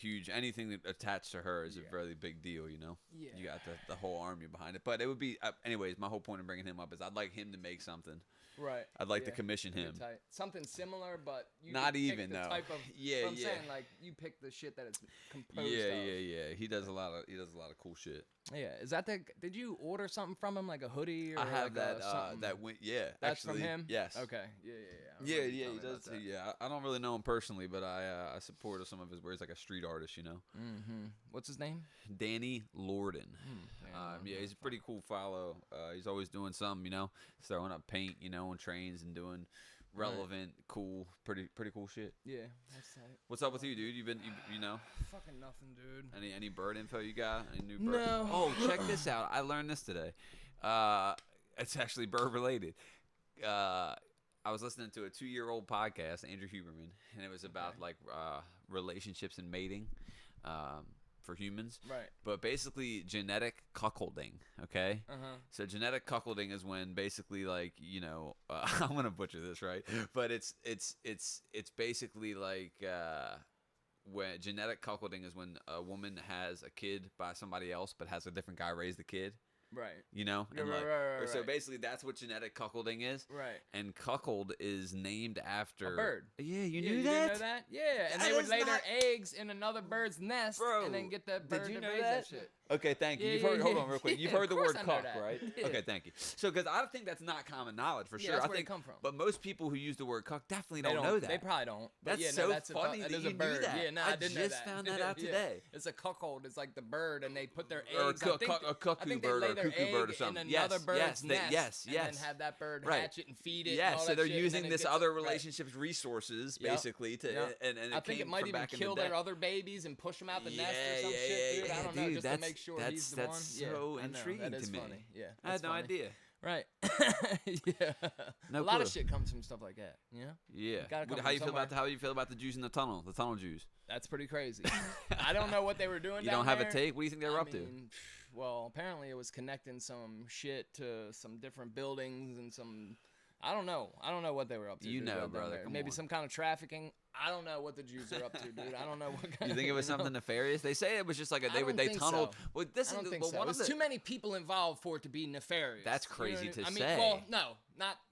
huge. Anything that attached to her is a really big deal. You know. Yeah. You got the whole army behind it. But it would be, anyways. My whole point of bringing him up is I'd like him to make something. Right. I'd like to commission him. Tight. Something similar, but you Not could pick even, the no. type of. Yeah, I'm yeah. saying like you pick the shit that it's composed Yeah, of. yeah. He does a lot of cool shit. Yeah, is that the? Did you order something from him, like a hoodie or I have like that. That went. Yeah, That's actually, from him. Yes. Okay. Yeah. I Yeah, remember you yeah, telling he me about does. that. Yeah, I don't really know him personally, but I support some of his work. He's like a street artist, you know. Mm-hmm. What's his name? Danny Lorden. Yeah, He's a pretty cool follow. He's always doing something, you know, throwing up paint, you know, on trains and doing relevant, cool, pretty cool shit. Yeah, that's tight. What's up with you, dude? You know, Fucking nothing, dude. any bird info you got? Any new bird? No. Oh, check this out. I learned this today. It's actually bird related. I was listening to a 2-year-old podcast, Andrew Huberman, and it was about like relationships and mating for humans. Right. But basically genetic cuckolding, okay? Uh-huh. So genetic cuckolding is when basically like, you know, I'm going to butcher this, right? But it's basically like when genetic cuckolding is when a woman has a kid by somebody else but has a different guy raise the kid. Right. You know? Yeah, And right. So basically that's what genetic cuckolding is. Right. And cuckold is named after A bird. Yeah, you Yeah, knew you that? didn't know that? Yeah, and That they would is lay not- their eggs in another bird's nest Bro, and then get that did bird you to know raise that? that shit. Okay, thank you. Yeah, You've yeah, heard. Hold yeah. on, real quick. You've Yeah, heard the of course word I know cuck, that. right? Yeah. Okay, thank you. So, because I think that's not common knowledge for sure. that's I where it think, come from. But most people who use the word cuck definitely They don't know that. They probably don't. But That's yeah, so no, that's funny that that is you a knew bird. that. Yeah, no, I I didn't know just that. found that out Yeah. today. It's a cuckold. It's like the bird, and they put their eggs. Or I a cuckoo think they bird lay or a their cuckoo egg bird or something. in another Yes, bird's yes, nest, yes, and yes. then have that bird Right. hatch it and feed it. Yeah, and all so that they're shit, and using then it this gets other right. relationships resources Yep. basically to, Yep. and it I think came it might from even back in kill the day. their other babies and push them out the nest or some Yeah, shit, dude. I yeah, don't know, dude, just to that's- make sure that's- he's the that's one. so Yeah, I know. intriguing That is to me. funny. Yeah, I had that's no funny. idea. Right. Yeah. No a lot clue. of shit comes from stuff like that. You know. Yeah. Gotta come How from you feel somewhere. about how you feel about the Jews in the tunnel Jews? That's pretty crazy. I don't know what they were doing. You down don't have there. a take? What do you think they were I up to? mean, well, apparently it was connecting some shit to some different buildings and some. I don't know. I don't know what they were up to. You dude, know, down brother, there. come Maybe on. some kind of trafficking. I don't know what the Jews are up to, dude. I don't know what. Kind You think it was something nefarious? They say it was just like I don't they think tunneled. so. Well, this I don't is think well, so. one of There's the too many people involved for it to be nefarious. That's You know crazy what to I mean? say. Well, no,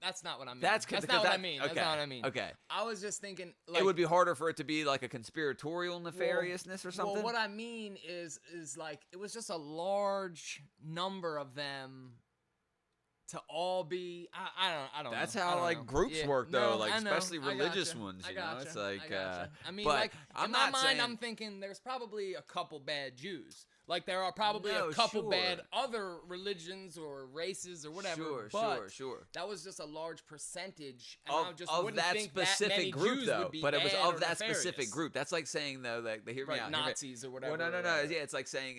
that's not what I mean. That's that's because not what I that- mean. okay, That's not what I mean. okay. I was just thinking. Like, it would be harder for it to be like a conspiratorial nefariousness or something. Well, what I mean is like it was just a large number of them to all be. I don't. That's know. I how don't like know. groups Yeah. work though, No, like I know. especially I religious gotcha. ones. I You know, gotcha. it's like. I gotcha. I mean, but like I'm in my not mind, saying, I'm thinking there's probably a couple bad Jews. Like there are probably No, a couple sure. bad other religions or races or whatever. Sure, but sure. That was just a large percentage. And I just of wouldn't that think that specific many group Jews though, would be but it was bad or of that nefarious. specific group. That's like saying though, like hear me Right, out, hear me- Nazis or whatever. Well, no. or whatever. Yeah, it's like saying,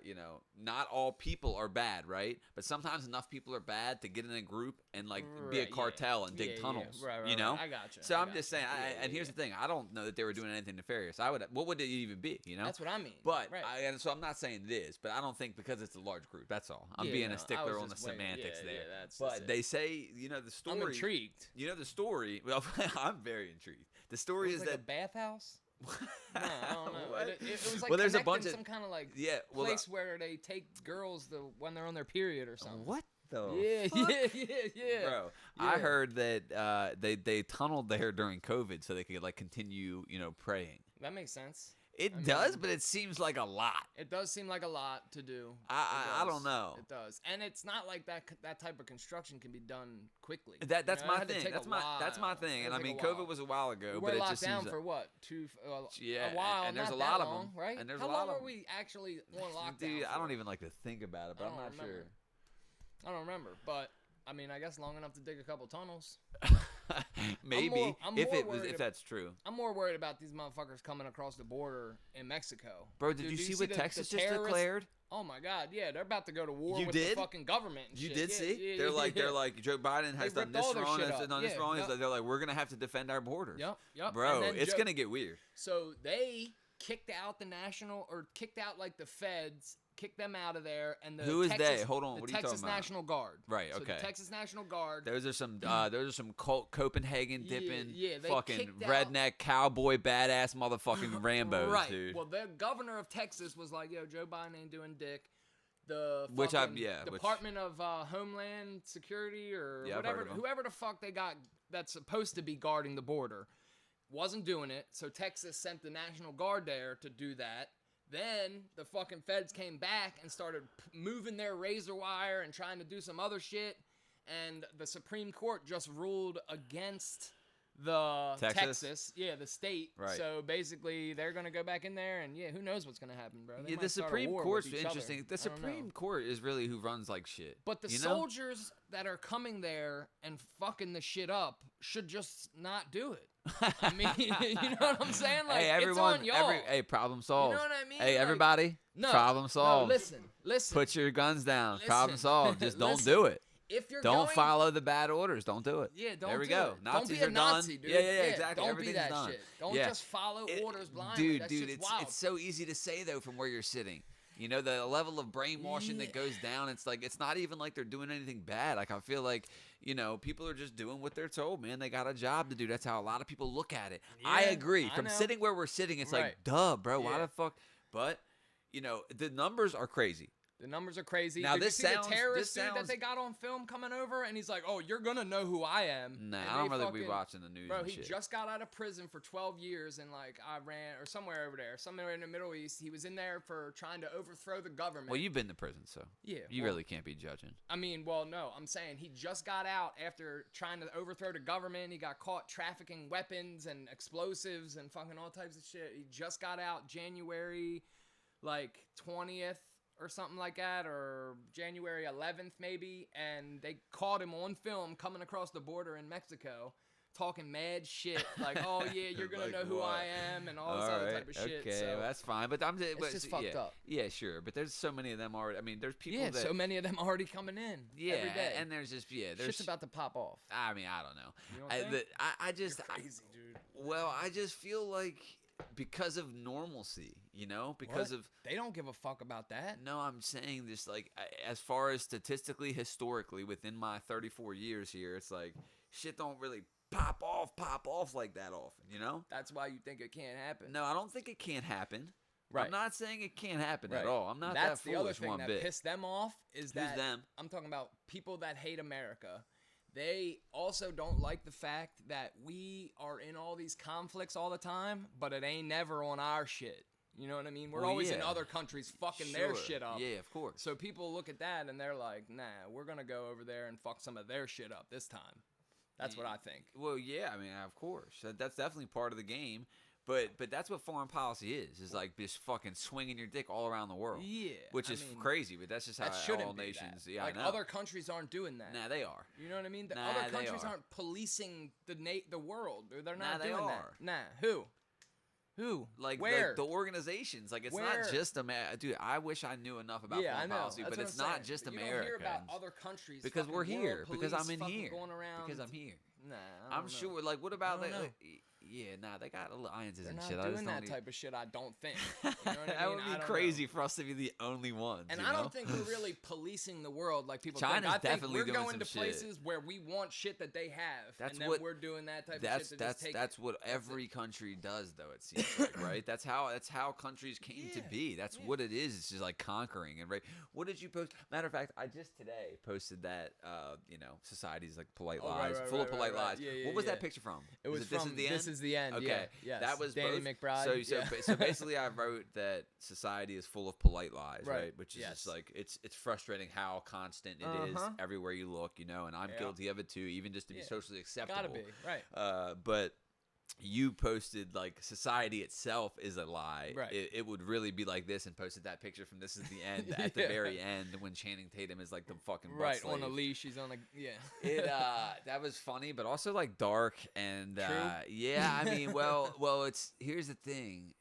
you know, not all people are bad, right? But sometimes enough people are bad to get in a group and like be a Right, yeah. cartel and dig Yeah, yeah. tunnels. Right, you know? right. I gotcha. So I I'm just gotcha. saying, Yeah, and here's the thing: I don't know that they were doing anything nefarious. What would it even be? You know? That's what I mean. But right. and so I'm not saying this, but I don't think because it's a large group. That's all. I'm Yeah, being no, a I stickler was on the just waiting. semantics Yeah, there. yeah, that's but it. they say, you know, the story. I'm intrigued. You know the story. Well, I'm very intrigued. The story It was is like a that. bathhouse. No, I don't know. What? It was like Well, there's a connecting bunch of- some kind of like Yeah, well, place where they take girls when they're on their period or something. What the? Yeah, fuck? yeah. Bro, Yeah. I heard that they tunneled there during COVID so they could like continue, you know, praying. That makes sense. It does, but it seems like a lot. It does seem like a lot to do. I It does. don't know. It does, and it's not like that type of construction can be done quickly. That's You know, it my had to thing. take a That's my while. thing. It And I would mean, take a while. COVID was a while ago, We but were it locked just down seems for what? Yeah, a while. and there's not a that lot of long, them, right? and there's How a lot long of were we actually on lockdown? Dude, I for? don't even like to think about it, but I I'm not don't remember. sure. I don't remember, but I mean, I guess long enough to dig a couple tunnels. Maybe I'm if more it was worried if that's true. I'm more worried about these motherfuckers coming across the border in Mexico. Bro, did you see what Texas just declared? Oh my God, yeah, they're about to go to war You with did? the fucking government. And You shit. did Yeah, see? yeah, they're yeah. like Joe Biden has They done ripped this all their wrong, shit has up. done this Yeah, wrong. yep. They're like, we're gonna have to defend our borders. Yep. Bro, And then it's gonna get weird. So they kicked out like the feds kicked them out of there. And the Who is Texas, they? Hold on, the what are you Texas talking about? National Guard. Right, So okay. the Texas National Guard. Those are some Copenhagen dipping, they fucking kicked out- redneck cowboy badass motherfucking Rambos, right. dude. Well, the governor of Texas was like, "Yo, Joe Biden ain't doing dick." The Which Department of Homeland Security or Yeah, I've whatever, heard of 'em. whoever the fuck they got that's supposed to be guarding the border, wasn't doing it. So Texas sent the National Guard there to do that. Then the fucking feds came back and started moving their razor wire and trying to do some other shit. And the Supreme Court just ruled against the Texas? the state. Right. So basically, they're gonna go back in there, and who knows what's gonna happen, bro? They Yeah, might the start a Supreme war with Court's each other. interesting. The I don't know. Supreme Court is really who runs like shit. But the you know? soldiers that are coming there and fucking the shit up should just not do it. I mean, you know what I'm saying? Like, hey, everyone, it's on y'all. hey, problem solved. You know what I mean? Hey, Like, everybody, no, problem solved. No, listen. Put your guns down. Listen. Problem solved. Just don't Listen. do it. If you're Don't going, follow the bad orders. Don't do it. Yeah, don't There we do go. it. Nazis don't be a are Nazi, done. dude. Yeah, exactly. Don't Everything's be that done. shit. Don't Yeah. just follow orders blindly. Dude, Shit's wild. it's so easy to say though from where you're sitting. You know, the level of brainwashing that goes down, it's like, it's not even like they're doing anything bad. Like, I feel like, you know, people are just doing what they're told, man. They got a job to do. That's how a lot of people look at it. I Yeah, agree. I From know. sitting where we're sitting, it's Right. like, duh, bro, why Yeah. the fuck? But, you know, the numbers are crazy. The numbers are crazy. Now, Did this you see sounds- the terrorist this dude that sounds- they got on film coming over, and he's like, "Oh, you're gonna know who I am." Nah, And I don't they really be fucking- watching the news Bro, and he shit. just got out of prison for 12 years in like Iran or somewhere over there, somewhere in the Middle East. He was in there for trying to overthrow the government. Well, you've been to prison, so yeah, you well, really can't be judging. I mean, well, no, I'm saying he just got out after trying to overthrow the government. He got caught trafficking weapons and explosives and fucking all types of shit. He just got out January, like 20th or something like that, or January 11th maybe, and they caught him on film coming across the border in Mexico, talking mad shit like, "Oh yeah, you're gonna Like know who what? I am," and all this other type of shit. Okay, So well, that's fine. But I'm just, it's just fucked up. Yeah, sure. But there's so many of them already. I mean, there's people Yeah, that. so many of them already coming in. Yeah, every day. and there's just there's. Shit's about to pop off. I mean, I don't know. You don't think? I just Crazy, dude. well, I just feel like because of normalcy, you know, because What? of. They don't give a fuck about that. No, I'm saying this like as far as statistically, historically, within my 34 years here, it's like shit don't really pop off like that often, you know? That's why you think it can't happen. No, I don't think it can't happen. Right. I'm not saying it can't happen Right. at all. I'm not That's that the other foolish thing one that bit. pissed them off is that them? I'm talking about people that hate America. They also don't like the fact that we are in all these conflicts all the time, but it ain't never on our shit. You know what I mean? We're Well, always in yeah. other countries fucking their Sure. shit up. Yeah, of course. So people look at that and they're like, "Nah, we're gonna go over there and fuck some of their shit up this time." That's what I think. Well, yeah, I mean, of course, that's definitely part of the game. But that's what foreign policy is like just fucking swinging your dick all around the world. Yeah, which I is mean, crazy, but that's just how That shouldn't all be nations. that. Yeah, like I know. other countries aren't doing that. Nah, they are. You know what I mean? The Nah, other they countries are. aren't policing the world. They're Nah, not they doing are. that. Nah, who? Who? Like where? the organizations, like it's Where? not just dude. I wish I knew enough about Yeah, I foreign know. policy, That's but what it's I'm not saying. just But America. You don't hear about other countries because fucking we're world here, because I'm police in fucking here, going around. because I'm here. Nah, I I'm don't know. sure. Like, what about I don't like? Yeah, nah, they got alliances They're and not shit. I doing just that don't type of shit. I don't think. You know what I that mean? would I be don't crazy know. for us to be the only ones. And you I know? don't think we're really policing the world like people China's think. I think definitely we're doing going some to shit. places where we want shit that they have, That's and then what- we're doing that type That's of shit to just take it. that's what every country does, though. It seems like, right? That's how countries came to Yeah, be. That's yeah. what it is. It's just like conquering and right. What did you post? Matter of fact, I just today posted that. Society's like polite Oh, lies, right, full of right, polite right. lies. Yeah, What was yeah. that picture from? It was This from is the end. This Is the End. Okay, Yeah, yes. that was Danny both. McBride. So basically, I wrote that society is full of polite lies, right? Right, Which is yes. just like it's frustrating how constant it is Uh-huh. everywhere you look, and I'm Yeah. guilty of it too, even just to be Yeah. socially acceptable. Gotta be right. But you posted like society itself is a lie. Right. It would really be like this, and posted that picture from This Is the End at the Yeah. very end when Channing Tatum is like the fucking butt Right slave. on a leash. He's on a yeah. It that was funny, but also like dark and True. yeah. I mean, well, here's the thing.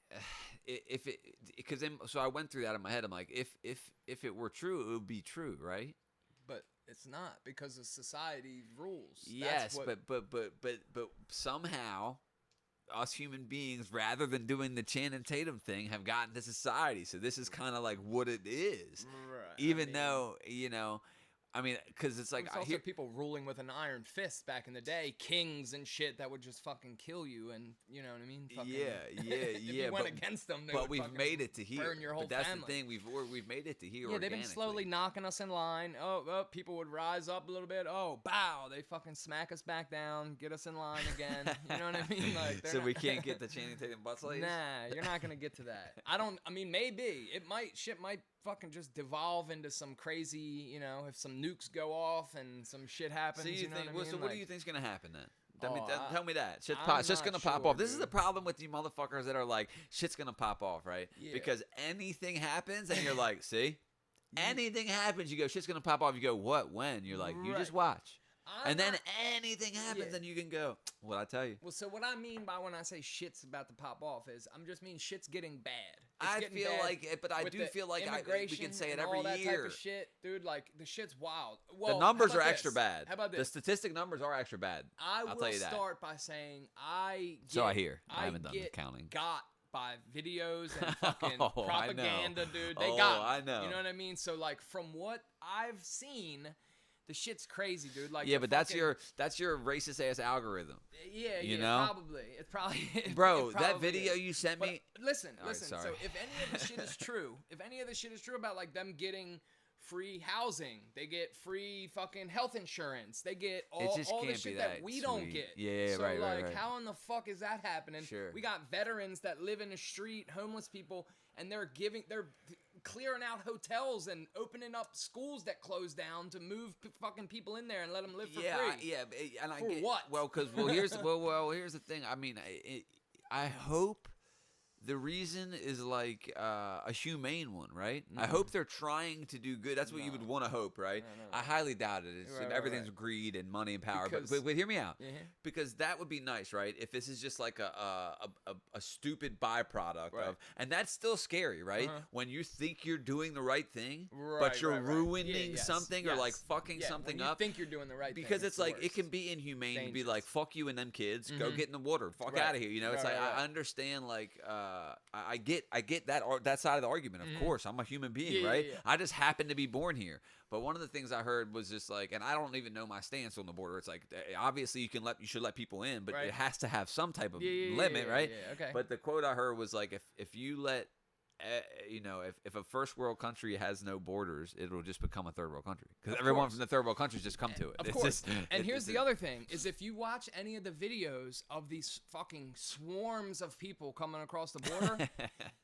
If it because so I went through that in my head. I'm like, if it were true, it would be true, right? But it's not because of society rules. Yes, That's what, but somehow us human beings, rather than doing the Channing Tatum thing, have gotten to society. So this is kind of like what it is. Right. Even though, you know, I mean, because it's like There's also people ruling with an iron fist back in the day, kings and shit that would just fucking kill you, and you know what I mean? Fucking, if you went against them, but we've made it to here. Burn your whole but that's family. the thing, we've made it to here. Yeah, they've been slowly knocking us in line. People would rise up a little bit. Oh, bow! They fucking smack us back down, get us in line again. You know what I mean? Like, so we can't get the Channing Tatum butt slaves? Nah, you're not gonna get to that. I mean, maybe shit might fucking just devolve into some crazy, you know, if some nukes go off and some shit happens. So you know what I mean? So what do you think's gonna happen then? Oh, Tell me that. Shit's just gonna pop sure, off. This is dude. the problem with you motherfuckers that are like, shit's gonna pop off, right? Yeah. Because anything happens and you're like, see? Anything happens, you go, shit's gonna pop off. You go, what? When? You're like, you just watch. And then anything happens, and you can go, what'd I tell you? Well, so what I mean by when I say shit's about to pop off is I'm just mean shit's getting bad. I feel like it, but I do feel like we can say it every all that year. Type of shit, dude, like the shit's wild. Well, The numbers how about are extra this? bad. How about this? The statistic numbers are extra bad. I'll tell you that. start by saying So I hear. I haven't done the counting. Got by videos and fucking Oh, I know. propaganda, dude. They Oh, got me. I know. You know what I mean? So like from what I've seen, the shit's crazy, dude. Like Yeah, but that's your racist ass algorithm. Yeah, you know? Probably. It's probably Bro, it that probably video is. you sent But me. listen. All right, So sorry. if any of this shit is true, about like them getting free housing, they get free fucking health insurance, they get all just the can't shit be that that we don't sweet. get. Yeah, so right, like, right. how in the fuck is that happening? Sure. We got veterans that live in the street, homeless people, and they're clearing out hotels and opening up schools that closed down to move fucking people in there and let them live for free. And I For get what? Well, because here's the thing. I mean, I hope the reason is like a humane one, right? I hope they're trying to do good. That's what you would want to hope, right? No. I highly doubt it. It's, Right, everything's right. greed and money and power. Because- But hear me out. Yeah. Because that would be nice, right? If this is just like a stupid byproduct Right. of, and that's still scary, right? Uh-huh. When you think you're doing the right thing, Right, but you're right. ruining Yeah, yes, something or yes. like fucking Yeah, something when you up. think you're doing the right thing. Because it's the like it worst. can be inhumane to be Dangerous. like, fuck you and them kids, go Mhm. get in the water, fuck Right. out of here. You know, it's Right, like right, I understand like I get that side of the argument. Of course, I'm a human being, Yeah, right? yeah. I just happen to be born here. But one of the things I heard was just like, and I don't even know my stance on the border. It's like obviously you should let people in, but Right. it has to have some type of Yeah, limit, right? Yeah, okay. But the quote I heard was like, if you let you know, if a first world country has no borders, it'll just become a third world country because Of everyone course. from the third world countries just come to it. Of It's course. just- And it- here's it's the other thing: is if you watch any of the videos of these fucking swarms of people coming across the border,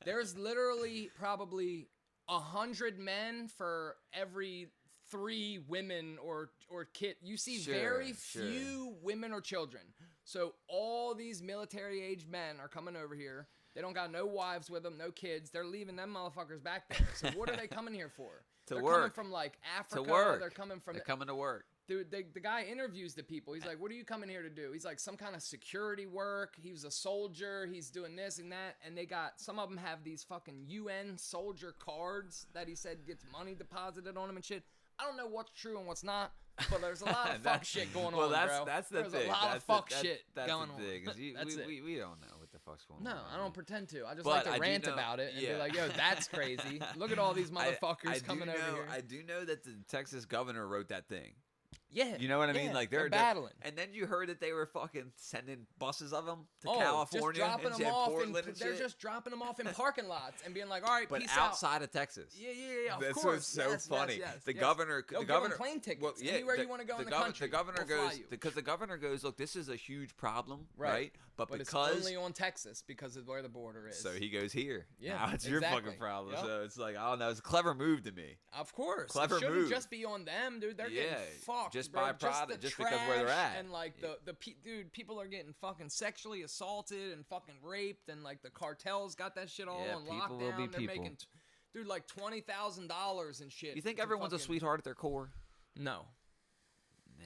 there's literally probably 100 men for every 3 women or kid. You see very Sure. few women or children. So all these military-aged men are coming over here. They don't got no wives with them, no kids. They're leaving them motherfuckers back there. So what are they coming here for? To They're work. coming from like Africa. work. They're coming from They're coming to work. Dude, the guy interviews the people. He's like, what are you coming here to do? He's like, some kind of security work. He was a soldier. He's doing this and that. And they got, some of them have these fucking UN soldier cards that he said gets money deposited on them and shit. I don't know what's true and what's not, but there's a lot of fuck shit going on, bro. That's the there's thing. a lot that's of fuck the, shit that's going the on. thing. is That's it. We don't know what the fuck's going on. No, I don't pretend to. I just But like to I do rant know- about it and yeah. be like, yo, that's crazy. Look at all these motherfuckers I do coming over know- here. I do know that the Texas governor wrote that thing. Yeah. You know what I mean? yeah, Like they're battling. And then you heard that they were fucking sending buses of them to Oh, California just dropping and them off Portland and they're shit. just dropping them off in parking lots and being like, all right, but peace out. outside of Texas. Yeah, of That's course. what's so Yes, funny. yes, The yes. governor, They'll the give 'em governor, plane tickets. well, yeah, Anywhere you want to go in the country, The governor we'll fly goes you. because the governor goes, look, this is a huge problem, Right. right? But But because it's only on Texas because of where the border is. so he goes here. Yeah, now it's your exactly. fucking problem. Yep. So it's like I don't know. It's a clever move to me. Of course. Clever it shouldn't move. just be on them, dude. They're Yeah, getting fucked, just bro. byproduct, the just because where they're trash at. And like dude, people are getting fucking sexually assaulted and fucking raped, and like the cartels got that shit all Yeah, on people lockdown. will be They're people. making, dude, like $20,000 and shit. You think to everyone's a fucking- sweetheart at their core? No,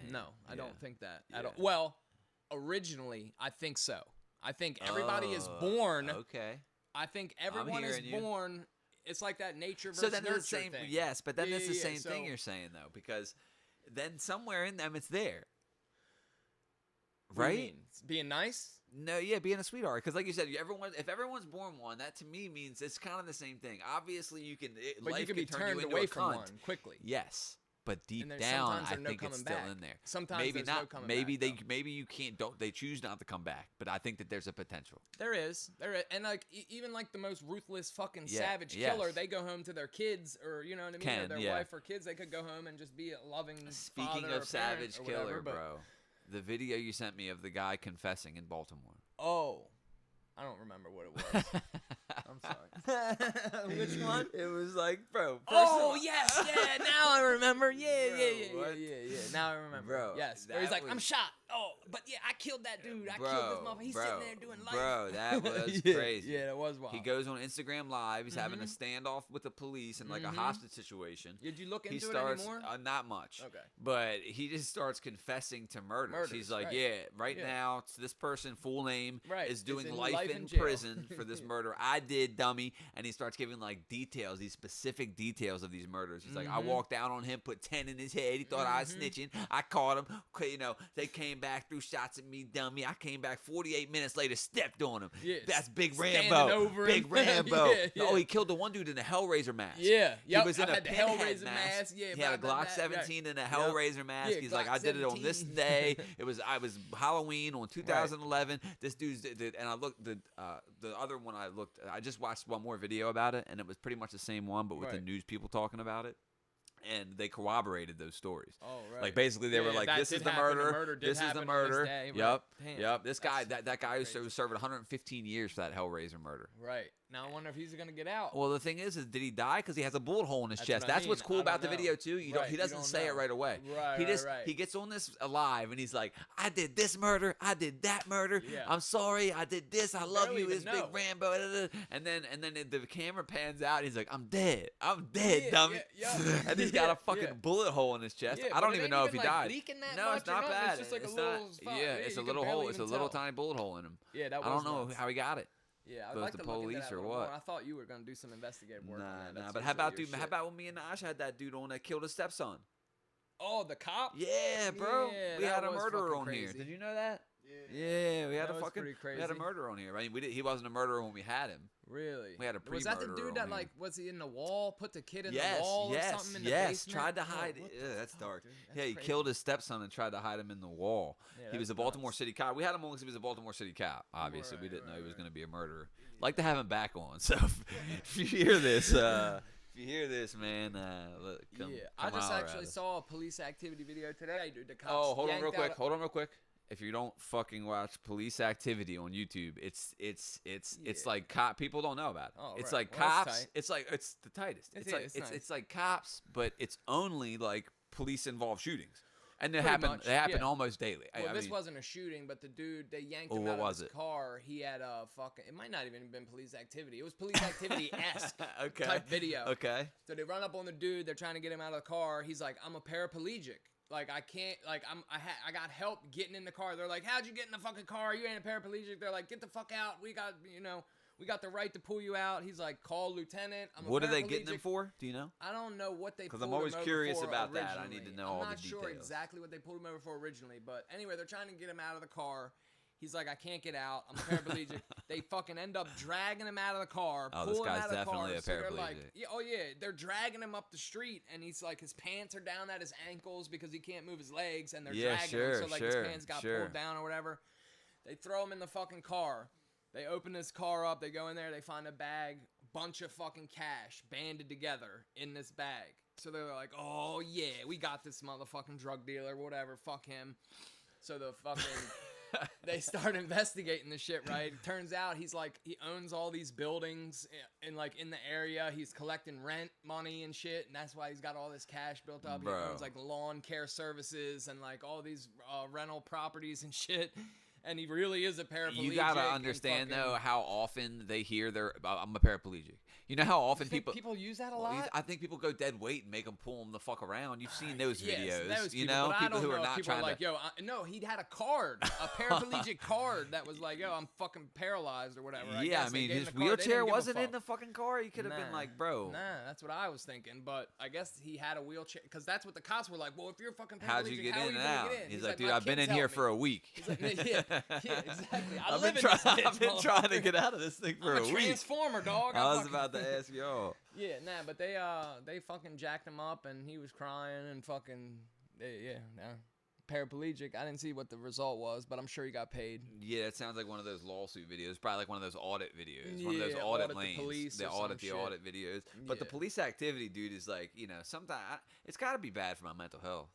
no, I yeah. don't think that Yeah. at all. Well, originally, I think so. I think everybody is Oh, born. Okay. I think everyone is hearing you. born. It's like that nature versus So then nurture it's the same. thing. Yes, but then Yeah, it's the yeah, same thing so- you're saying though, because then somewhere in them it's there, What do you right? mean? Being nice? No, yeah, being a sweetheart. Because, like you said, if everyone's born one, that to me means it's kind of the same thing. Obviously, But life you can can be turn you turned into away a from cunt. one quickly. Yes, but deep And then down, sometimes I there's no think it's coming still back. in there. Sometimes maybe there's not. no coming maybe back, maybe you can't. They choose not to come back. But I think that there's a potential. There is, and like even like the most ruthless fucking Yeah, savage yes. killer, they go home to their kids, or you know what I mean, or their yeah. wife or kids. They could go home and just be a loving Speaking father or of savage parent or killer, whatever, but- bro, the video you sent me of the guy confessing in Baltimore. Oh, I don't remember what it was. I'm sorry. Which one? It was like, bro. Oh yes, yeah. Now I remember. Yeah, Bro, yeah. what? Yeah. Now I remember. Bro, yes. that Where he's like, was- I'm shot. Oh, but yeah, I killed that dude. I Bro, killed this motherfucker. He's bro, sitting there doing life. Bro, that was Yeah, crazy. Yeah, that was wild. He goes on Instagram Live. He's having a standoff with the police in like a hostage situation. Did you look into He starts it anymore? Not much. Okay. But he just starts confessing to murders. He's Murders, like, right. yeah, right Yeah. now, it's this person, full name, Right, is is doing in life life in in jail. prison for this murder. I did, dummy. And he starts giving like details, these specific details of these murders. He's like, I walked down on him, put 10 in his head. He thought I was snitching. I caught him. You know, they came back, threw shots at me, dummy. I came back 48 minutes later, stepped on him. Yes. That's Big Standing Rambo. over Big him. Rambo. Yeah. Oh, he killed the one dude in a Hellraiser mask. Yeah. He Yep. was in I a had the pinhead Hellraiser mask. mask. Yeah. He had a blah, blah, Glock blah, 17 and a Yep. Hellraiser mask. Yeah, He's like, Glock I did it on this 17. day. I was Halloween on 2011. This dude's and I looked the other one I looked. I just watched one more video about it, and it was pretty much the same one, but with the Right. news people talking about it. And they corroborated those stories. Oh, right. Like basically they were like, that "This is did the happen. murder. The murder did This is happen the on murder." this day. Yep. Right. Damn. Yep. This guy, That's that guy crazy. who served 115 years for that Hellraiser murder. Right. Now I wonder if he's gonna get out. Well, the thing is did he die because he has a bullet hole in his That's chest? what I That's what's mean. cool I about the don't video know. too. He Right, you doesn't don't say it know. right away. Right, He just right. he gets on this alive and he's like, I did this murder, I did that murder. Yeah. I'm sorry, I did this. I love barely you, even this big know. Rambo. And then the camera pans out. He's like, I'm dead, dummy. yeah. And he's got Yeah, a fucking yeah. bullet hole in his chest. Yeah, I but don't it even ain't know if even, he like, died. leaking that No, much it's or not nothing. bad. It's just like a It's little not. spot. Yeah, Yeah, it's a you little can hole. barely It's a even little tell. tiny bullet hole in him. Yeah, that I was don't know nuts. how he got it. Yeah, I'd Those like the to look into police that or a little what? more. I thought you were gonna do some investigative work. on that. Nah. That's But how about usually your how shit. about when me and Ash had that dude on that killed his stepson? Oh, the cop? Yeah, bro. Yeah, We that had a was murderer fucking on here. crazy. Did you know that? Yeah. We had That a was fucking pretty we had a crazy. murderer on here. I mean, he wasn't a murderer when we had him. Really? We had a Was that the pre-murderer dude that on here. like was he in the wall? Put the kid in Yes, the wall or yes, something in the yes. basement? Tried to Oh, hide it. what the Yeah, that's fuck, dark. dude? Yeah, That's he crazy. killed his stepson and tried to hide him in the wall. Yeah, He was a that's Baltimore nuts. City cop. We had him on because he was a Baltimore City cop. Obviously, we Right, didn't know he was right. going to be a murderer. Like to have him back on. So if you hear this, man, look, come, Yeah, come I just holler at actually us. saw a police activity video today, dude. The cops Oh, hold on yanked real quick. out Hold on real quick. If you don't fucking watch Police Activity on YouTube, it's Yeah. like cop. People don't know about it. Oh, It's right. like Well, that's cops. tight. It's the tightest. It It's like is, it's nice. like cops, but it's only like police involved shootings, and they Pretty happen. much, They happen yeah. almost daily. Well, I this mean, wasn't a shooting, but the dude, they yanked Oh, him what out of was his it? car. He had a fucking, it might not even have been police activity. It was police activity-esque okay. type video. Okay. So they run up on the dude. They're trying to get him out of the car. He's like, I'm a paraplegic. Like, I can't, like, I got help getting in the car. They're like, how'd you get in the fucking car? You ain't a paraplegic. They're like, get the fuck out. We got the right to pull you out. He's like, call lieutenant. I'm a What are they getting him paraplegic. for? Do you know? I don't know what they 'Cause pulled I'm always him over curious for about that. I need to originally. know all I'm the not sure details. exactly what they pulled him over for originally, but anyway, they're trying to get him out of the car. He's like, I can't get out. I'm a paraplegic. They fucking end up dragging him out of the car. Oh, this pull him guy's out of the definitely car. a So they're like, paraplegic. yeah, they're dragging him up the street, and he's like, his pants are down at his ankles because he can't move his legs, and they're Yeah, dragging sure, him so like his sure, pants got sure. pulled down or whatever. They throw him in the fucking car. They open his car up. They go in there. They find a bag, bunch of fucking cash banded together in this bag. So they're like, oh yeah, we got this motherfucking drug dealer, whatever. Fuck him. So the fucking they start investigating the shit, right? It turns out he owns all these buildings in the area. He's collecting rent money and shit, and that's why he's got all this cash built up. Bro. He owns like lawn care services and like all these rental properties and shit. And he really is a paraplegic. You gotta and understand fucking- though how often they hear I'm a paraplegic. You know how often You think people people use that a Well, lot. I think people go dead weight and make them pull them the fuck around. You've seen those Yes, videos, those you people, know, but I people don't who know are if not people trying like, to. yo, no, he had a card, a paraplegic card that was like, yo, I'm fucking paralyzed or whatever. Yeah, I guess they mean, gave him his the card, they wheelchair didn't give a wasn't in fuck. the fucking car. He could have been Nah. like, bro, Nah, that's what I was thinking, but I guess he had a wheelchair because that's what the cops were like. Well, if you're fucking paraplegic, how'd you get how are in you and gonna out? get in? He's like, dude, "My I've been kids in here helped for me." a week. He's like, yeah, Yeah, exactly. I've been trying to get out of this thing for I'm a a week. transformer, dog. I was about to ask y'all. Yeah, nah, but they fucking jacked him up, and he was crying and fucking paraplegic. I didn't see what the result was, but I'm sure he got paid. Yeah, it sounds like one of those lawsuit videos, probably like one of those audit videos, one of Yeah, those audit audit the lanes, police the or some audit the shit. audit videos. But the Yeah. police activity, dude, is like, you know, sometimes it's got to be bad for my mental health.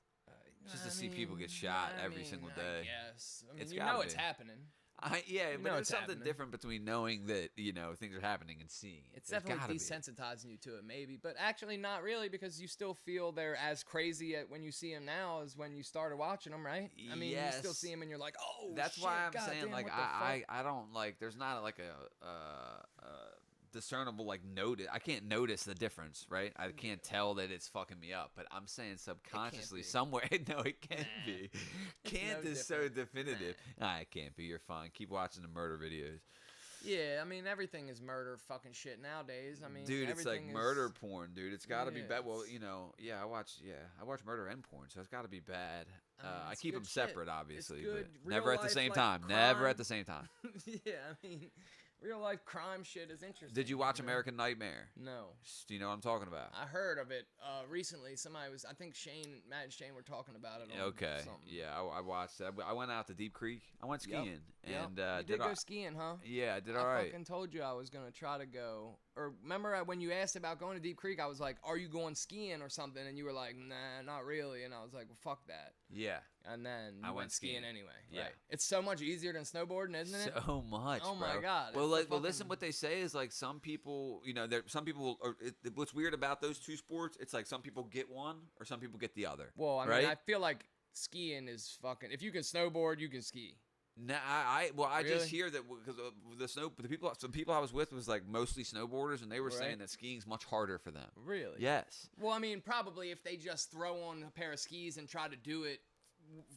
Just to see people get shot every single day. Yes, I mean, It's you gotta know it's be. happening. But know there's it's something happening. different between knowing that, you know, things are happening and seeing it. It's There's definitely gotta be. desensitizing you to it, maybe, but actually not really, because you still feel they're as crazy when you see them now as when you started watching them, right? I mean, you still Yes. see them and you're like, oh, That's shit, why I'm goddamn, saying, like, what the fuck? I don't like. There's not like a discernible like notice. I can't notice the difference, right? I can't tell that it's fucking me up. But I'm saying subconsciously be. somewhere. No, it can't be. Can't no is so definitive. Nah, it can't be. You're fine. Keep watching the murder videos. Yeah, I mean, everything is murder fucking shit nowadays. I mean, Dude, it's like everything is- murder porn, dude. It's got to be Yeah, bad. Well, it's- you know, I watch murder and porn, so it's got to be bad. I mean, I it's keep good them shit. separate, obviously, It's good but never at the real-life, same like, time. Never crime. at the same time. Yeah, I mean, real life crime shit is interesting. Did you watch know? American Nightmare? No. Do you know what I'm talking about? I heard of it recently. I think Matt and Shane were talking about it. On Okay. something. Yeah, I watched that. I went out to Deep Creek. I went skiing, Yep. and You did go skiing, huh? Yeah, I did all I right. fucking told you I was gonna try to go. Or remember when you asked about going to Deep Creek, I was like, "Are you going skiing or something?" And you were like, "Nah, not really." And I was like, "Well, fuck that." Yeah, And then I you went skiing skiing. anyway. Yeah. Right? It's so much easier than snowboarding, isn't it? so much. Oh my bro. God, Well, it's the listen. fucking- What they say is like some people, you know, some people. What's weird about those two sports? It's like some people get one or some people get the other. Well, I mean, right? I feel like skiing is fucking. If you can snowboard, you can ski. No, I just Really? hear that because some people I was with was like mostly snowboarders, and they were saying Right. that skiing's much harder for them. Really? Yes. Well, I mean, probably if they just throw on a pair of skis and try to do it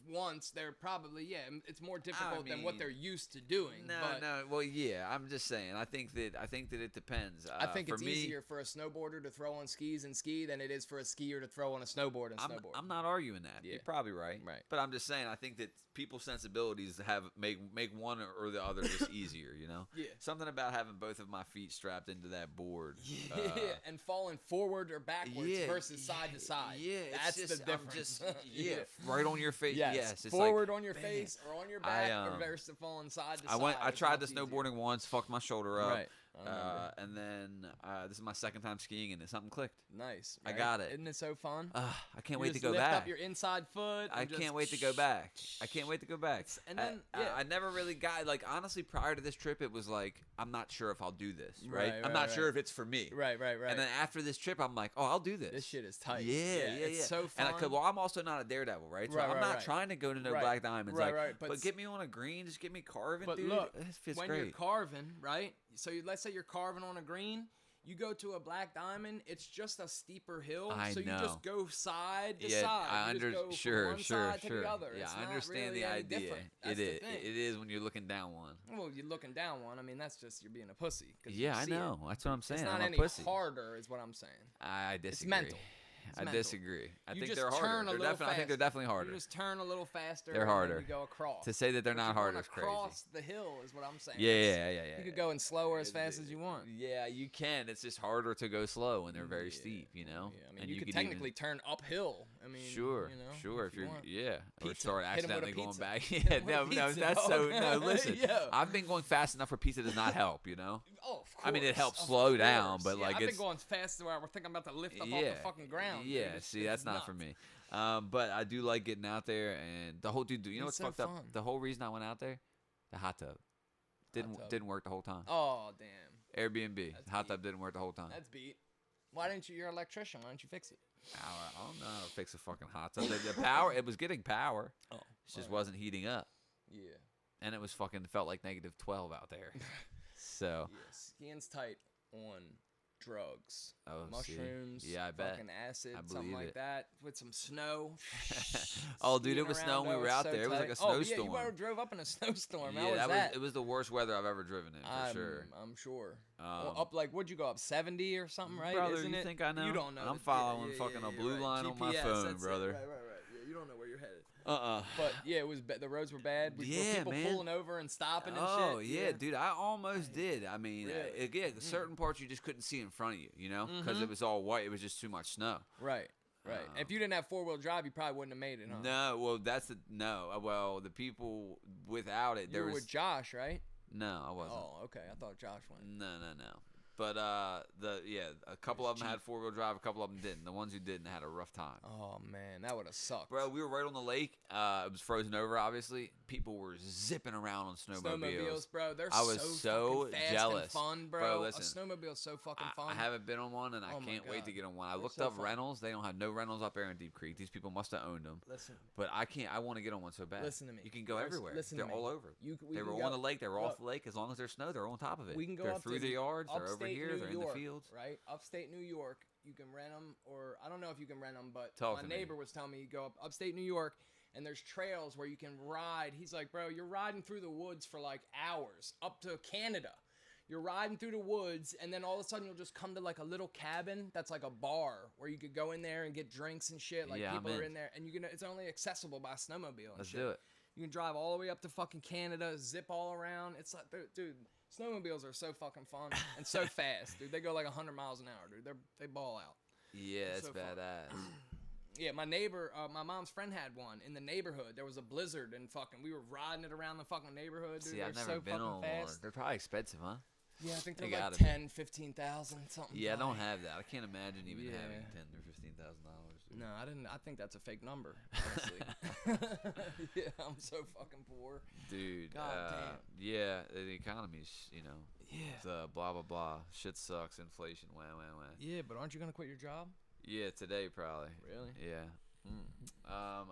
once, they're probably it's more difficult than what mean, they're used to doing. but Well, yeah. I'm just saying. I think that it depends. I think for it's me, easier for a snowboarder to throw on skis and ski than it is for a skier to throw on a snowboard and snowboard. I'm not arguing that. Yeah. You're probably right. Right. But I'm just saying. I think that people's sensibilities make one or the other just easier. You know. Yeah. Something about having both of my feet strapped into that board. Yeah, and falling forward or backwards versus side to side. Yeah, that's it's just, the difference. right on your face. Yes, it's forward like, on your bam. face or on your back, I, or versus falling side to side. I is tried the much easier. snowboarding once, fucked my shoulder up. Right. I remember. And then this is my second time skiing, and something clicked. Nice. I right? got it. Isn't it so fun? I can't You wait to just go lift back. up your inside foot. I and just can't wait to go back. I can't wait to go back. And then, I never really got honestly prior to this trip it was like I'm not sure if I'll do this, right? Right, I'm not sure if it's for me. Right. And then after this trip I'm like, "Oh, I'll do this." This shit is tight. Yeah. It's so fun. And I'm also not a daredevil, right? So Right, I'm right, not right. trying to go to no Right. black diamonds Right, but, but get me on a green, just get me carving, But dude. look, It fits when great. you're carving, right? So let's say you're carving on a green. You go to a black diamond, it's just a steeper hill. I so you know. just go side to Yeah, side. I You just go from sure, one sure, side to sure. the other. Yeah, It's I not understand really the any idea. different. That's It the is. thing. It is when you're looking down one. Well, you're looking down one. I mean, that's just you're being a pussy. 'Cause Yeah, you I see know. It. That's what I'm saying. It's not I'm any a pussy. harder, is what I'm saying. I disagree. mental. I mental. disagree. I You think just they're harder. turn a They're little definitely, I think they're faster. definitely harder. You just turn a little faster. They're and harder. Then you go across. To say that they're But not you're harder going is crazy. across the hill is what I'm saying. Yeah. You could go in slower as fast as you want. Yeah, you can. It's just harder to go slow when they're very steep, you know? Yeah, I mean, And you could even- technically turn uphill. I mean, Sure, you know, sure. If you you're, want. or Pizza. start Hit 'em with a accidentally going pizza. back. Hit Yeah, 'em with a no, pizza, that's so. dog. No, listen. Yo. I've been going fast enough for pizza does not help, you know? Oh, of I mean, it course, helps of slow down, course. but, Yeah, like, I've it's- been going fast to where we're thinking about to lift up off Yeah, the fucking ground. dude. yeah. It's- See, it's that's not for nuts. me. But I do like getting out there, and the whole dude. You know what's It's so fucked up? fun. The whole reason I went out there, the hot tub tub. didn't work the whole time. Oh damn, Airbnb That's hot deep. tub didn't work the whole time. that's beat. Why didn't you? You're an electrician. Why don't you fix it? I don't know how to fix a fucking hot tub. The power, it was getting power. Oh, It just wasn't heating up. yeah. And it was fucking felt like -12 out there. So, Yeah, skiing's tight on drugs, oh, see. mushrooms, Yeah, I bet. fucking acid, I something believe like it. that, with some snow. Oh, dude, it Skiing was around, snowing. We oh, were it's out so there. It was like tight. a Oh, yeah, snowstorm. you drove up in a snowstorm. Yeah, How was that that? it was the worst weather I've ever driven in, for sure. I'm sure. Um, Up like, what'd you go up 70 or something, right? Brother, Isn't you it? think I know? You don't know. I'm Yeah, following yeah, fucking yeah, a blue right. line on my GPS, phone, that's it. brother. Right. Yeah, you don't know where you're headed. But yeah, it was the roads were bad. Were people pulling over and stopping and shit? Oh yeah, dude, I almost did. I mean, Really? again, certain parts you just couldn't see in front of you, you know, because it was all white. It was just too much snow. Right. If you didn't have 4-wheel drive, you probably wouldn't have made it, huh? No, well, well, the people without it, You were with Josh, right? No, I wasn't. Oh, okay. I thought Josh went. No. But a couple of them had 4-wheel drive, a couple of them didn't. The ones who didn't had a rough time. Oh man, that would have sucked. Bro, we were right on the lake. It was frozen over, obviously. People were zipping around on snowmobiles. Bro. They're I was so fast jealous. And fun, bro. Bro, listen, a snowmobile's so fucking fun. I haven't been on one, and I can't wait to get on one. I looked up rentals. They don't have no rentals up there in Deep Creek. These people must have owned them. Listen, but I can't. I want to get on one so bad. Listen to me. You can go everywhere. They're all over. They were on the lake. They were off the lake. As long as there's snow, they're on top of it. We can go they're up through to the yards. They're over here. New They're in the York, fields. Right, upstate New York. You can rent them, or I don't know if you can rent them, but my neighbor was telling me you go up upstate New York, and there's trails where you can ride. He's like, bro, you're riding through the woods for like hours up to Canada. You're riding through the woods, and then all of a sudden you'll just come to like a little cabin that's like a bar where you could go in there and get drinks and shit. Like people are in there, and it's only accessible by snowmobile. Let's do it. You can drive all the way up to fucking Canada, zip all around. It's like, dude, snowmobiles are so fucking fun and so fast, dude. They go like 100 miles an hour, dude. They ball out. Yeah, it's so badass. Yeah, my neighbor, my mom's friend had one in the neighborhood. There was a blizzard and fucking, we were riding it around the fucking neighborhood, dude. See, I've never been on one. They're probably expensive, huh? Yeah, I think they're like 10, 15,000, something. Yeah, I don't have that. I can't imagine even having $10,000 or $15,000. No, I didn't. I think that's a fake number, honestly. Yeah, I'm so fucking poor. Dude, God damn. Yeah, the economy's, the blah, blah, blah. Shit sucks, inflation, wah. Yeah, but aren't you going to quit your job? Yeah, today probably. Really? Yeah.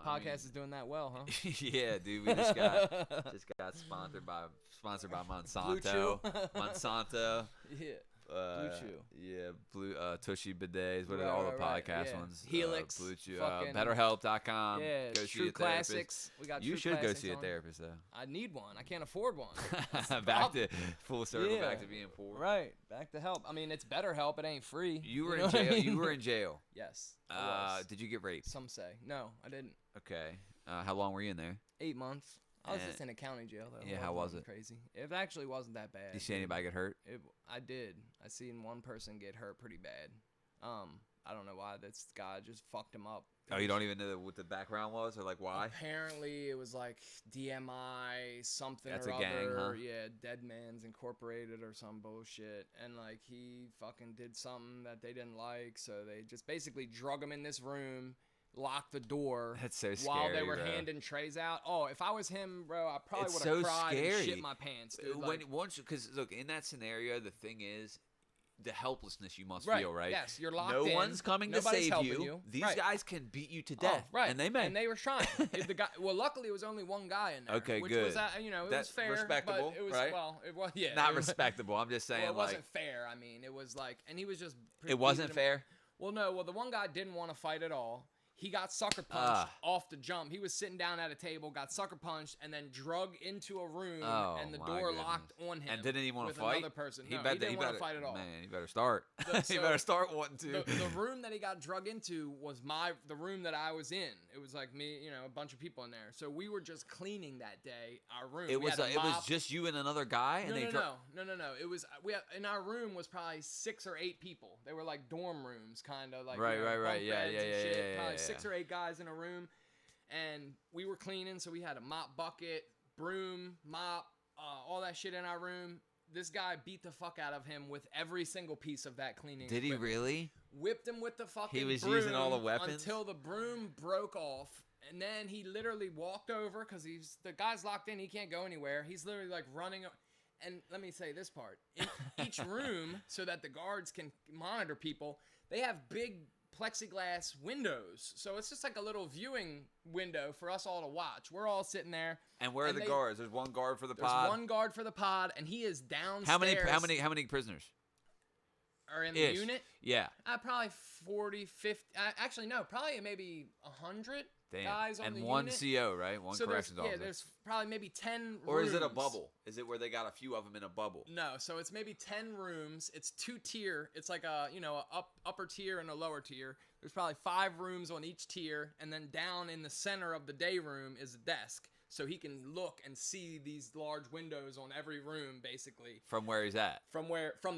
Podcast is doing that well, huh? Yeah, dude. We just got sponsored by Monsanto. Monsanto. Yeah. Blue Chew. Yeah, Tushy Bidets. What are all the podcast ones? Helix. Blue Chew. BetterHelp.com. Yeah, go True Classics. We got You True should go Classics see a on. therapist, though. I need one. I can't afford one. Back to full circle, back to being poor. Right. Back to help. I mean, it's BetterHelp. It ain't free. You were in jail. I mean? You were in jail. Yes. Did you get raped? Some say. No, I didn't. Okay. How long were you in there? 8 months. I was just in a county jail, though. Yeah, how was it? Crazy. It actually wasn't that bad. Did you see anybody get hurt? I did. I seen one person get hurt pretty bad. I don't know why. This guy just fucked him up. Oh, you don't even know what the background was, or like why? Apparently, it was like DMI something That's or a other. gang, huh? Yeah, Dead Man's Incorporated or some bullshit. And like he fucking did something that they didn't like, so they just basically drug him in this room. Locked the door. That's so scary, while they were bro. handing trays out. Oh, if I was him, bro, I probably would so have cried scary. and shit my pants, dude. Because look, in that scenario, the thing is, the helplessness you must feel, right? Yes, you're locked in. in. No one's coming Nobody's to save you. These guys can beat you to death. Right. And they may. And they were trying. The guy. Well, luckily, it was only one guy in there. Okay, which good. Was, it That's was fair. respectable, but it was, right? Well, it was, yeah. Not respectable. I'm just saying, well, it wasn't fair. I mean, it was like, and he was just. It wasn't fair? Well, no. Well, the one guy didn't want to fight at all. He got sucker punched off the jump. He was sitting down at a table, got sucker punched, and then drug into a room, and the door locked on him. And didn't even want to with fight? Another person. No, he didn't want to fight at all. Man, you better start. You better start wanting to. The room that he got drug into was the room that I was in. It was like me, a bunch of people in there. So we were just cleaning that day, our room. It was just you and another guy? No. It was, in our room was probably 6 or 8 people. They were like dorm rooms, kind of like, right. Bunk Yeah, beds and shit. Probably yeah. 6 or 8 guys in a room, and we were cleaning, so we had a mop bucket, broom, mop, all that shit in our room. This guy beat the fuck out of him with every single piece of that cleaning Did equipment. he really? Whipped him with the fucking He was broom using all the weapons? until the broom broke off, and then he literally walked over, because the guy's locked in, he can't go anywhere. He's literally like running. And let me say this part. In each room, so that the guards can monitor people, they have big plexiglass windows, so it's just like a little viewing window for us all to watch. We're all sitting there. And where are the guards? There's one guard for the pod. There's one guard for the pod, and he is downstairs. How many prisoners? are in the Ish. unit. Yeah. Probably 40, 50. Actually, no, probably maybe 100 Damn. guys on and the one unit. CO, right? One So corrections officer. there's probably maybe 10 or rooms. is it a bubble? Is it where they got a few of them in a bubble? No, so it's maybe 10 rooms. It's 2-tier. It's like a upper tier and a lower tier. There's probably 5 rooms on each tier, and then down in the center of the day room is a desk. So he can look and see these large windows on every room, basically. From where he's at. From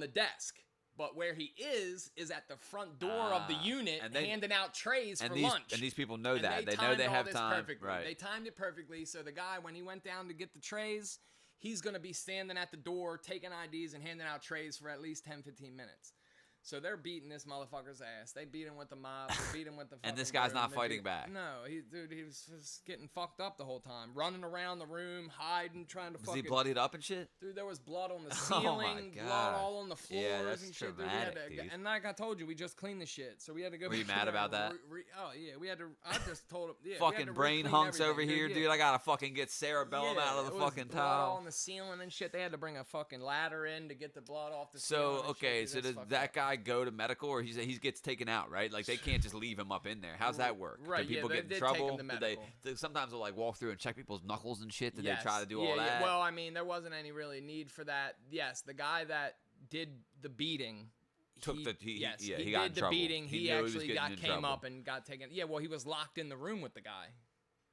the desk. But where he is at the front door of the unit, and they, handing out trays for these, lunch. And these people know that. They know timed they all have this time. Perfectly. Right. They timed it perfectly. So the guy, when he went down to get the trays, he's going to be standing at the door, taking IDs and handing out trays for at least 10, 15 minutes. So they're beating this motherfucker's ass. They beat him with the mob. They beat him with the fucking And this guy's broom. not They fighting beat- back. No, he was just getting fucked up the whole time. Running around the room, hiding, trying to Was fucking... he bloodied up and shit? Dude, there was blood on the Oh ceiling, my blood God. all on the floors Yeah, that's and shit. traumatic, Dude, dude. and like I told you, we just cleaned the shit, so we had to go. Were you back mad in there about and that? oh yeah, we had to. I just told him. Yeah, we had Fucking to brain re-clean hunks everything, over here, yeah. dude. I gotta fucking get cerebellum out of it the was fucking blood all towel. on the ceiling and shit. They had to bring a fucking ladder in to get the blood off the So ceiling. and okay, shit, so dude. does That's that fucked up. guy go to medical, or he gets taken out, right? Like they can't just leave him up in there. How's that work? Right, Do yeah, people they get in did take him trouble? to Did medical. sometimes they'll like walk through and check people's knuckles and shit? Did Yes. they try to do Yeah, all that? Well, I mean, there wasn't any really need for that. Yes, the guy that did the beating. He he got in did the trouble. beating. He He knew he was actually getting in came trouble. up and got taken. Yeah, well, he was locked in the room with the guy.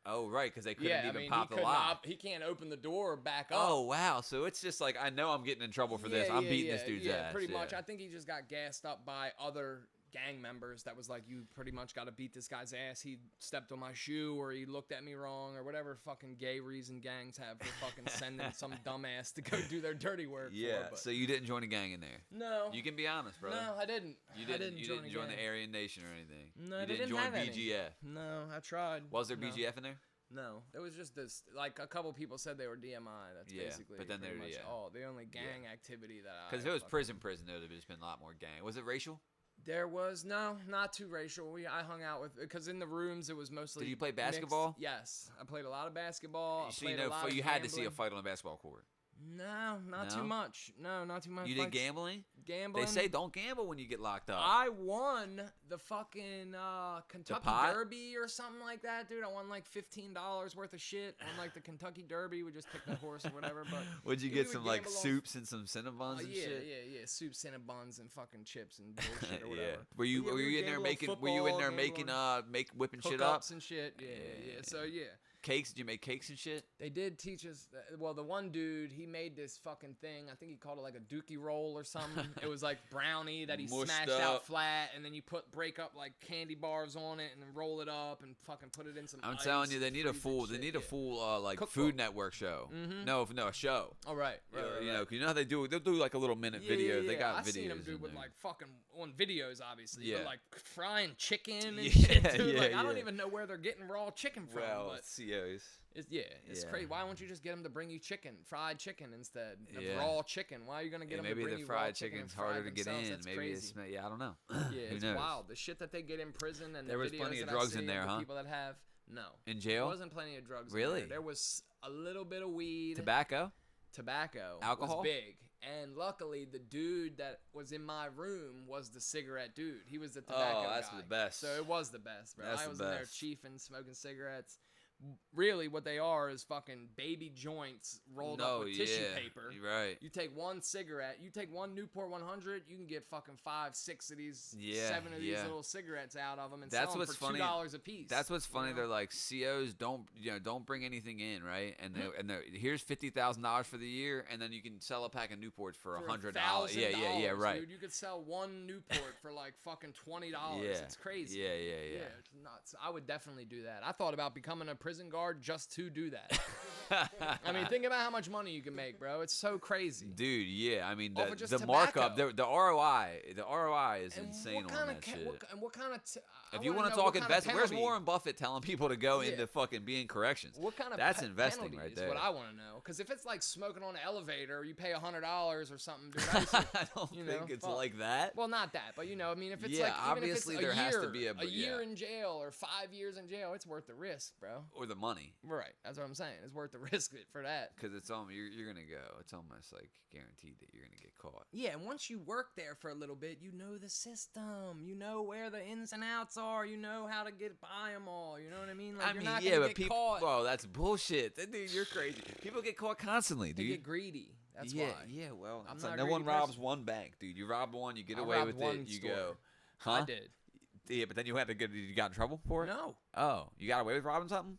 Oh right, because they couldn't Yeah, I even mean, pop he the couldn't lock. he can't open the door back up. Oh wow, so it's just like I know I'm getting in trouble for this. I'm beating this dude's ass. Pretty much. Yeah. I think he just got gassed up by other gang members that was like, you pretty much got to beat this guy's ass. He stepped on my shoe, or he looked at me wrong, or whatever fucking gay reason gangs have for fucking sending some dumbass to go do their dirty work. Yeah. but So you didn't join a gang in there. no, You can be honest, brother. no, I didn't. You I didn't. You didn't join a the gang. Aryan Nation or anything. No, you they didn't didn't join have any. BGF. No, I tried. Was there No. BGF in there? No, it was just this. Like a couple people said they were DMI. That's Yeah, basically. but then pretty they're- much yeah. all the only gang activity that I. Because if it was fucking- prison, there would have just been a lot more gang. Was it racial? There was not too racial. I hung out with because in the rooms it was mostly. Did you play mixed. Yes, Yes, I played a lot of basketball. I So played a lot of you had to see a gambling. fight on a basketball court. No, not No? too much. No, not too much. You did fights. gambling? Gambling. They say don't gamble when you get locked up. I won the fucking Kentucky pot? Derby or something like that, dude. I won like $15 worth of shit on like the Kentucky Derby. We just picked a horse or whatever. But Would you we get would some like gamble on- soups and some Cinnabons and yeah, shit? yeah. Soup, Cinnabons, and fucking chips and bullshit or whatever. Yeah. Were you But were yeah, we you would in there gamble on making? Were you in football, there gamble making whipping shit up? Hookups and shit. Yeah. So yeah. Cakes? Did you make cakes and shit? They did teach us. Well, the one dude, he made this fucking thing. I think he called it like a dookie roll or something. It was like brownie that he Mushed smashed up. out flat, and then you break up like candy bars on it, and then roll it up and fucking put it in some. I'm ice telling you, they and need a freeze it full. and They shit, need a yeah. full like Cookbook. Food Network show. Mhm. No, a show. Oh right, You know, 'cause you know how they do. They'll do like a little minute videos. They got I videos. seen him do in with there. like fucking on videos, obviously. Yeah. But like frying chicken and Yeah, shit, dude. yeah, Like I don't yeah. even know where they're getting raw chicken from. well, but COs. it's Yeah. crazy. Why won't you just get them to bring you fried chicken instead of Yeah. raw chicken? Why are you gonna get them to Maybe bring the you raw fried chicken and chicken's fry harder to get themselves? in. That's Maybe crazy. it's I don't know. Yeah, Who it's knows? wild. The shit that they get in prison and There the was videos plenty of that drugs I in see there, of the huh? people that have no. In There jail? wasn't plenty of drugs. Really? In there was a little bit of weed, Tobacco? tobacco, Alcohol? was big. And luckily, the dude that was in my room was the cigarette dude. He was the tobacco that's guy. the best. So it was the best, bro. That's I the was in there best. chiefing, smoking cigarettes. Really, what they are is fucking baby joints rolled up with tissue paper. You're right. You take one cigarette, you take one Newport 100, you can get fucking 5, 6 of these, Yeah, 7 of these yeah. little cigarettes out of them and That's sell them what's for funny. $2 a piece. That's what's funny. you know? They're like COs don't bring anything in, right? And here's $50,000 for the year, and then you can sell a pack of Newports for $100. Yeah, right. Dude, you could sell one Newport for like fucking $20. Yeah. It's crazy. Yeah. It's nuts. I would definitely do that. I thought about becoming a prison guard just to do that. I mean, think about how much money you can make, bro. It's so crazy. Dude, yeah. I mean, Off of just the tobacco. markup, the ROI is insane on that shit. What kind of If you want to talk investment, where's Warren Buffett telling people to go into fucking being corrections? What kind of That's investing penalties right there. Is what I want to know. Because if it's like smoking on an elevator, you pay $100 or something, dude. I don't think it's like that. Well, not that, but I mean, if it's Yeah, like even obviously if it's there a year, has to be a year in jail or 5 years in jail, it's worth the risk, bro. or the money. Right. That's what I'm saying. It's worth the risk for that. Because it's almost, you're going to go. It's almost like guaranteed that you're going to get caught. Yeah, and once you work there for a little bit, you know the system. You know where the ins and outs are. You know how to get by them all. You know what I mean? Like, you're not gonna get caught. Whoa, that's bullshit. Dude, you're crazy. People get caught constantly, dude. They get greedy. That's why. Yeah, well, I'm it's not like a no one greedy robs person. one bank, dude. You rob one, you get I away robbed with one it, you store. go. Huh? I did. Yeah, but then you got in trouble for it? No. Oh, you got away with robbing something?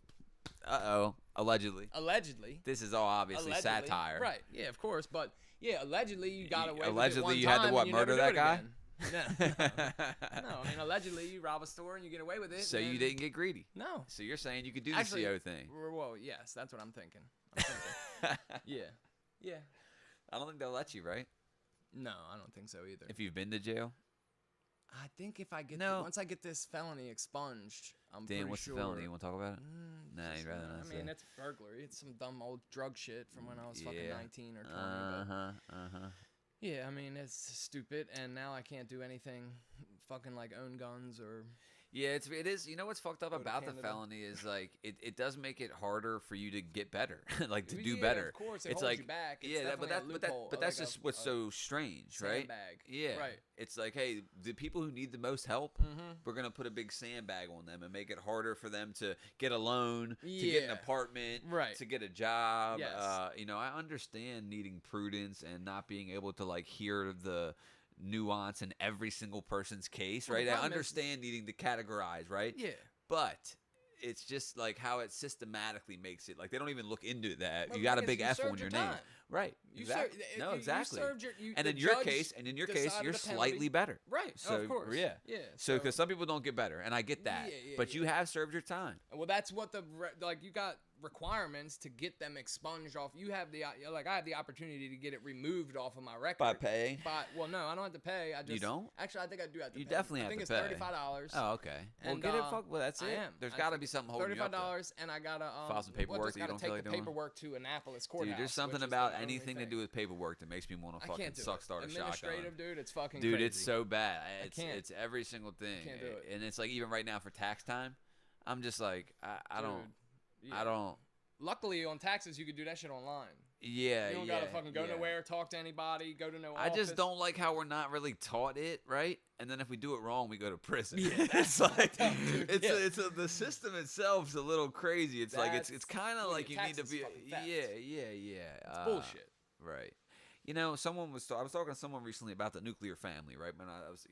Uh-oh. Allegedly. Allegedly. This is all obviously satire. Right. Yeah, of course. But yeah, allegedly you got away with it Allegedly one you had to time what, and you murder never that do it guy? again. No, I mean allegedly you rob a store and you get away with it. So and you didn't get greedy. No. So you're saying you could do the Actually, CO thing. Well, yes, that's what I'm thinking. Yeah. Yeah. I don't think they'll let you, right? No, I don't think so either. If you've been to jail? I think if I get once I get this felony expunged, I'm Dan, pretty what's sure. the felony? You want to talk about it? Nah, Just you'd rather not I say. mean, it's burglary. It's some dumb old drug shit from when I was fucking 19 or 20. But yeah, I mean, it's stupid, and now I can't do anything fucking like own guns or... Yeah, it is. You know what's fucked up Go to about the Canada. felony is like it does make it harder for you to get better, like to do Yeah, better. Of course, it It's holds like you back. It's yeah, definitely a loophole, but that's like just what's so strange, right? sandbag. Yeah, Right. It's like, hey, the people who need the most help, Mm-hmm. we're gonna put a big sandbag on them and make it harder for them to get a loan, to get an Yeah. apartment, Right. to get a job. Yes. You know, I understand needing prudence and not being able to like hear the nuance in every single person's case, Well, the right? I problem is- understand needing to categorize, right? Yeah. But it's just like how it systematically makes it like they don't even look into that. Well, You the got a thing big is, you F on served your your name, time. right? You Exactly. served- No, you exactly. served And the in your judge case, decided you're the penalty. slightly better. Right. So of course. yeah. Yeah. So because some people don't get better, and I get that. Yeah, But you have served your time. Well, that's what like you got requirements to get them expunged off. You have the like I have the opportunity to get it removed off of my record paying. But well, no, I don't have to pay. I just don't? Actually, I think I do have to. You pay. definitely I have think to it's pay. $35. Oh, okay. Well, And, get it. Fuck. Well, that's I it. am. There's I got to think be something holding you up. $35, and I gotta File some paperwork that you don't feel take like the doing? paperwork to Annapolis courthouse. Dude, there's something which is about the only anything to thing. do with paperwork that makes me want to I fucking can't do suck it. start a shotgun. Administrative, dude, it's fucking Dude, crazy. it's so bad. can't. It's every single thing. Can't do it. And it's like even right now for tax time, I'm just like I don't. Dude, I yeah. don't. Luckily, on taxes, you could do that shit online. Yeah, You don't yeah, gotta fucking go yeah. nowhere, talk to anybody, go to no I office. just don't like how we're not really taught it, right? And then if we do it wrong, we go to prison. Yeah, it's like dude, the system itself's a little crazy. It's like it's That's- kind of well, like your you need to taxes be fucking theft. yeah. It's bullshit. Right. You know, I was talking to someone recently about the nuclear family, right? When I was,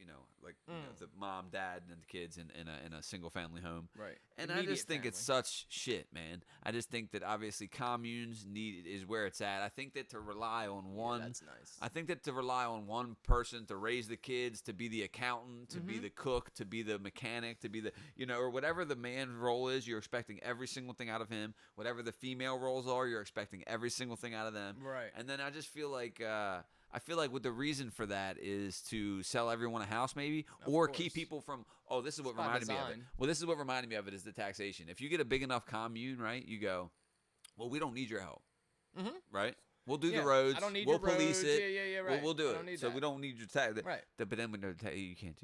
the mom, dad, and the kids in a single family home. Right. And I Immediate just think it's such shit, man. I just think that obviously communes is where it's at. I think that to rely on one, that's nice. I think that to rely on one person to raise the kids, to be the accountant, to be the cook, to be the mechanic, to be the, or whatever the man role is, you're expecting every single thing out of him. Whatever the female roles are, you're expecting every single thing out of them. Right. And then I just feel like what the reason for that is to sell everyone a house, maybe, or keep course. people from. Oh, this is what by reminded me of it. design. Well, this is what reminded me of it is the taxation. If you get a big enough commune, right, you go, well, we don't need your help, right? We'll do the Yeah, roads. I don't need we'll your police roads. it. Yeah, right. We'll do I it. don't need So that. we don't need your tax. Right. But then when you can't do. You can't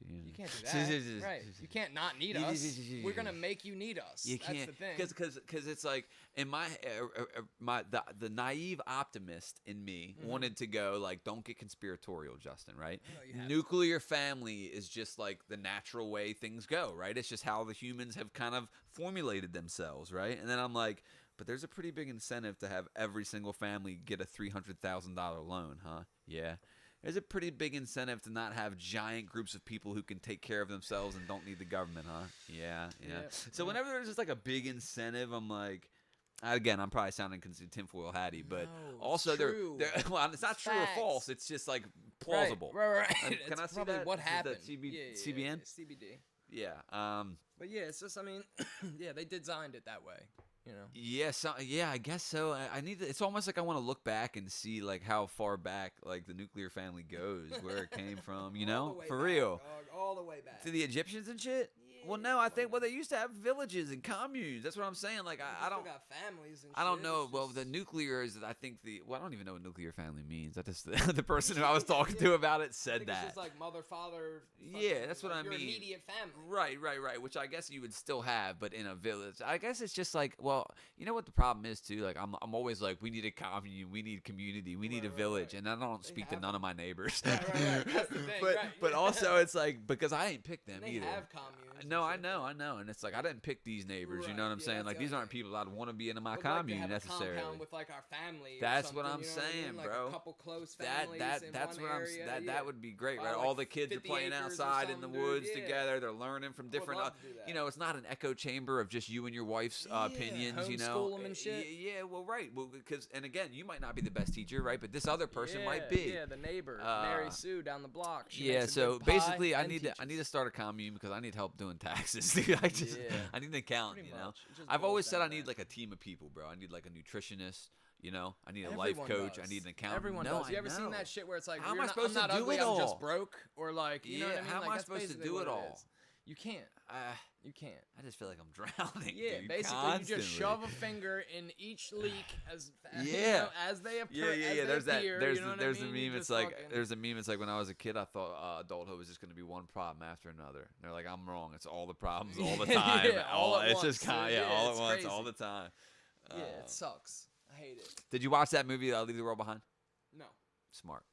do that. Right. You can't not need us. We're gonna make you need us. You That's can't the thing. because it's like in the naive optimist in me wanted to go like, don't get conspiratorial, Justin, right? you have Nuclear family is just like the natural way things go, right? It's just how the humans have kind of formulated themselves, right? And then I'm like, but there's a pretty big incentive to have every single family get a $300,000 loan, huh? Yeah. There's a pretty big incentive to not have giant groups of people who can take care of themselves and don't need the government, huh? Yeah. So whenever there's just like a big incentive, I'm like, again, I'm probably sounding tinfoil hatty, but No, also it's true. they're well, it's not true or Facts. false. It's just like plausible. Right. Can It's I see probably that? what Is that happened. CBN? CBD. Yeah. But yeah, it's just, I mean, yeah, they designed it that way. Yeah, I guess so. I need to, it's almost like I want to look back and see like how far back like the nuclear family goes, where it came from, All the way for back, real. dog, all the way back. To the Egyptians and shit? Well, no, I think they used to have villages and communes. That's what I'm saying. Like I don't. Still got families and I don't shit. know. It's Well, just- the nuclear is. I think I don't even know what nuclear family means. I just the person who I was talking to about it I said think that. It's just like mother, father. Yeah, fucking, that's what like I your mean. Immediate family. Right. Which I guess you would still have, but in a village. I guess it's just like, well, you know what the problem is too. Like I'm always like, we need a commune, we need community, we need a village, and I don't speak to have none of my neighbors. Right. That's the thing. but right. but also it's like because I ain't picked them And they either. have communes. No, and I shit. know, and it's like I didn't pick these neighbors. You know what I'm Right, yeah, saying? that's Like the these other aren't thing. people I'd want to be in my Would like to commune have necessarily. A compound with like our family. Or That's what something, I'm you know saying, I mean? Like bro. a couple close families in That's one what I'm. area. That would be great, Buy, right? like, All the kids are 50 playing acres or outside in the something, woods dude, yeah. together. They're learning from different. love to do that. You know, it's not an echo chamber of just you and your wife's opinions. You know, homeschool 'em and shit. Yeah, well, right. Well, because and again, you might not be the best teacher, right? But this other person Yeah, might be. Yeah, the neighbor, Mary Sue down the block. She Yeah, makes a so good pie basically, I and need teaches. to start a commune because I need help doing taxes. I need an accountant. Pretty You know, much. It just I've boils always said down I to need that. like a team of people, bro. I need like a nutritionist. You know, I need a Everyone life coach. does. I need an accountant. Everyone no, does. You I ever seen know. that shit where it's like, How am you're I not, supposed I'm not to do ugly, it I'm all? just broke, or like, you know what I mean? how am Like, I that's supposed to basically do what it all? is. You can't. You can't. I just feel like I'm drowning. Yeah, dude, basically, constantly. you just shove a finger in each leak as you Yeah. know, as they appear. Yeah. There's There's appear, There's you know the what there's I mean? the You meme. It's just like fucking- there's a meme. It's like when I was a kid, I thought adulthood was just going to be one problem after another. And they're like, I'm wrong. It's all the problems all the time. Yeah, all at it's just once, kind dude. of Yeah, all it's at once, crazy. all the time. Yeah, it sucks. I hate it. Did you watch that movie, Leave the World Behind? No. Smart.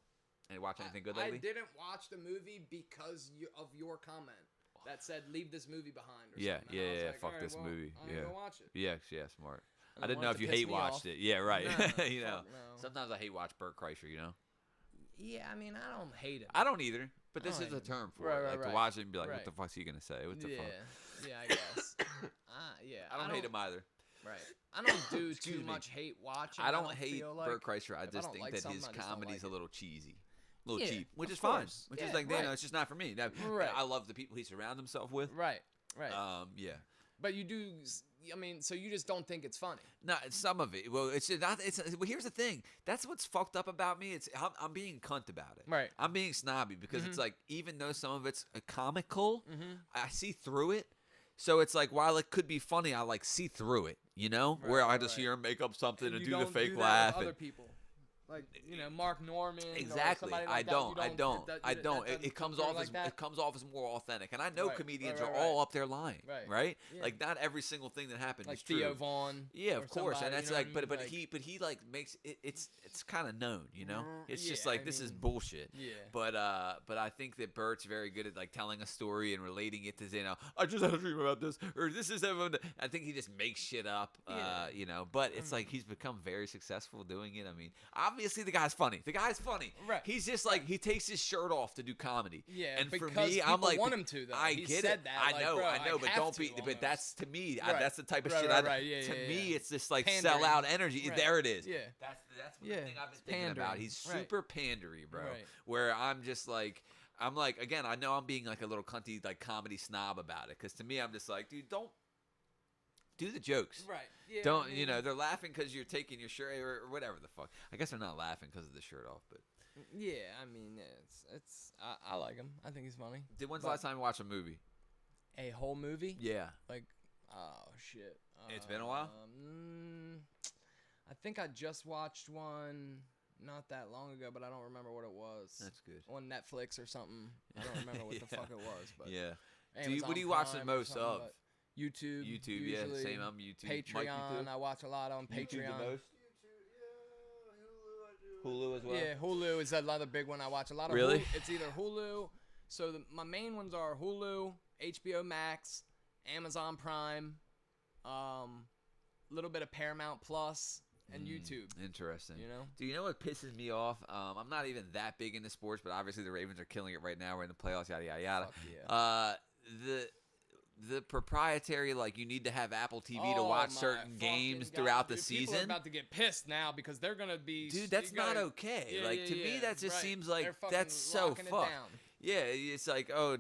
Did you watch anything good I lately? didn't watch the movie because of your comment that said leave this movie behind. Or Yeah, something. And I was yeah. like, Fuck "Alright, this well, movie. I'm Yeah. gonna watch it. Yeah, smart. I I didn't don't know want if it you to piss hate me watched off. it. Yeah, right. No, you know, fuck no. sometimes I hate watch Burt Kreischer. You know, Yeah, I mean, I don't hate it. I don't either. But this I is don't a either. term for Right, it. right, Like to right. watch it and be like, Right. what the fuck's he gonna say? What the yeah, fuck? yeah, I guess. Yeah, I don't hate him either. Right. I don't do Excuse too me. much hate watching. I don't hate feel like. Burt Kreischer. I If I just don't think like that something, his I just don't comedy's like a it. little cheesy. A little Yeah, cheap, which of is fine. course. Which Yeah, is like, you right. know, it's just not for me. Now, Right. I love the people he surrounds himself with. Right. Yeah. But you do. I mean, so you just don't think it's funny. No, some of it. Well, it's not. Well, here's the thing. That's what's fucked up about me. I'm being cunt about it. Right. I'm being snobby because it's like even though some of it's comical, I see through it. So it's like while it could be funny, I like see through it. You know, Right, where I right, just right. hear him make up something and you do the don't fake do that laugh. with and- other people. Like Mark Norman. Exactly. Or somebody like I that. don't. You I don't. that- I that don't. doesn't It comes feel off like as that? it comes off as more authentic, and I know Right, comedians right, are right, all right. up there lying, Right. right? Yeah. Like not every single thing that happened Like is true. Theo Vaughn. Yeah, or of course, somebody, and that's you know like, what I mean? but he like makes it. It's kind of known, you know. It's just Yeah, like I this is mean, bullshit. yeah. But I think that Bert's very good at like telling a story and relating it to I just had a dream about this, or this is. I think he just makes shit up, Yeah. you know. But it's like he's become very successful doing it. I mean, obviously the guy's funny. Right. He's just like he takes his shirt off to do comedy. Yeah, and for because me, I'm people like, want him to, though. I He get said it. that, I like, know, bro, I know, I but have don't to, be. But almost. that's to me. Right. That's the type of Right, shit. right, right. Yeah, to yeah, me, yeah. it's just like Pandering. sell out energy. Right. There it is. Yeah. That's the Yeah, thing I've been it's thinking about. pandering. He's Right. super pandery, bro. Right. Where I'm just like. I'm like, again, I know I'm being like a little cunty, like comedy snob about it. Because to me, I'm just like, dude, don't do the jokes. Right. Yeah, Don't, I you mean, know, they're laughing because you're taking your shirt or whatever the fuck. I guess they're not laughing because of the shirt off, but. Yeah, I mean, it's. I like him. I think he's funny. When's the But- last time you watched a movie? A whole movie? Yeah. Like, oh shit. It's been a while? I think I just watched one not that long ago, but I don't remember what it was. That's good. On Netflix or something. I don't remember what the Yeah. fuck it was, but Yeah. Amazon What do you watch the Prime or most something, of? but YouTube. YouTube, usually. yeah, same. I'm YouTube. Mike, you Patreon. too? I watch a lot on YouTube Patreon. the most? Hulu as well? Yeah, Hulu is another big one I watch. A lot of Really? Hulu. It's either Hulu. So my main ones are Hulu, HBO Max, Amazon Prime, little bit of Paramount Plus, and YouTube. Interesting. You know? Do you know what pisses me off? I'm not even that big into sports, but obviously the Ravens are killing it right now. We're in the playoffs, yada yada yada. Fuck yeah. The proprietary, like, you need to have Apple TV to Oh watch my certain games fucking throughout God, the dude. People are season. about to get pissed now because they're gonna be. Dude, that's you gotta- not okay. Yeah, like, yeah, to me, yeah, that just right. seems like They're fucking that's so locking it fucked. down. Yeah, it's like, I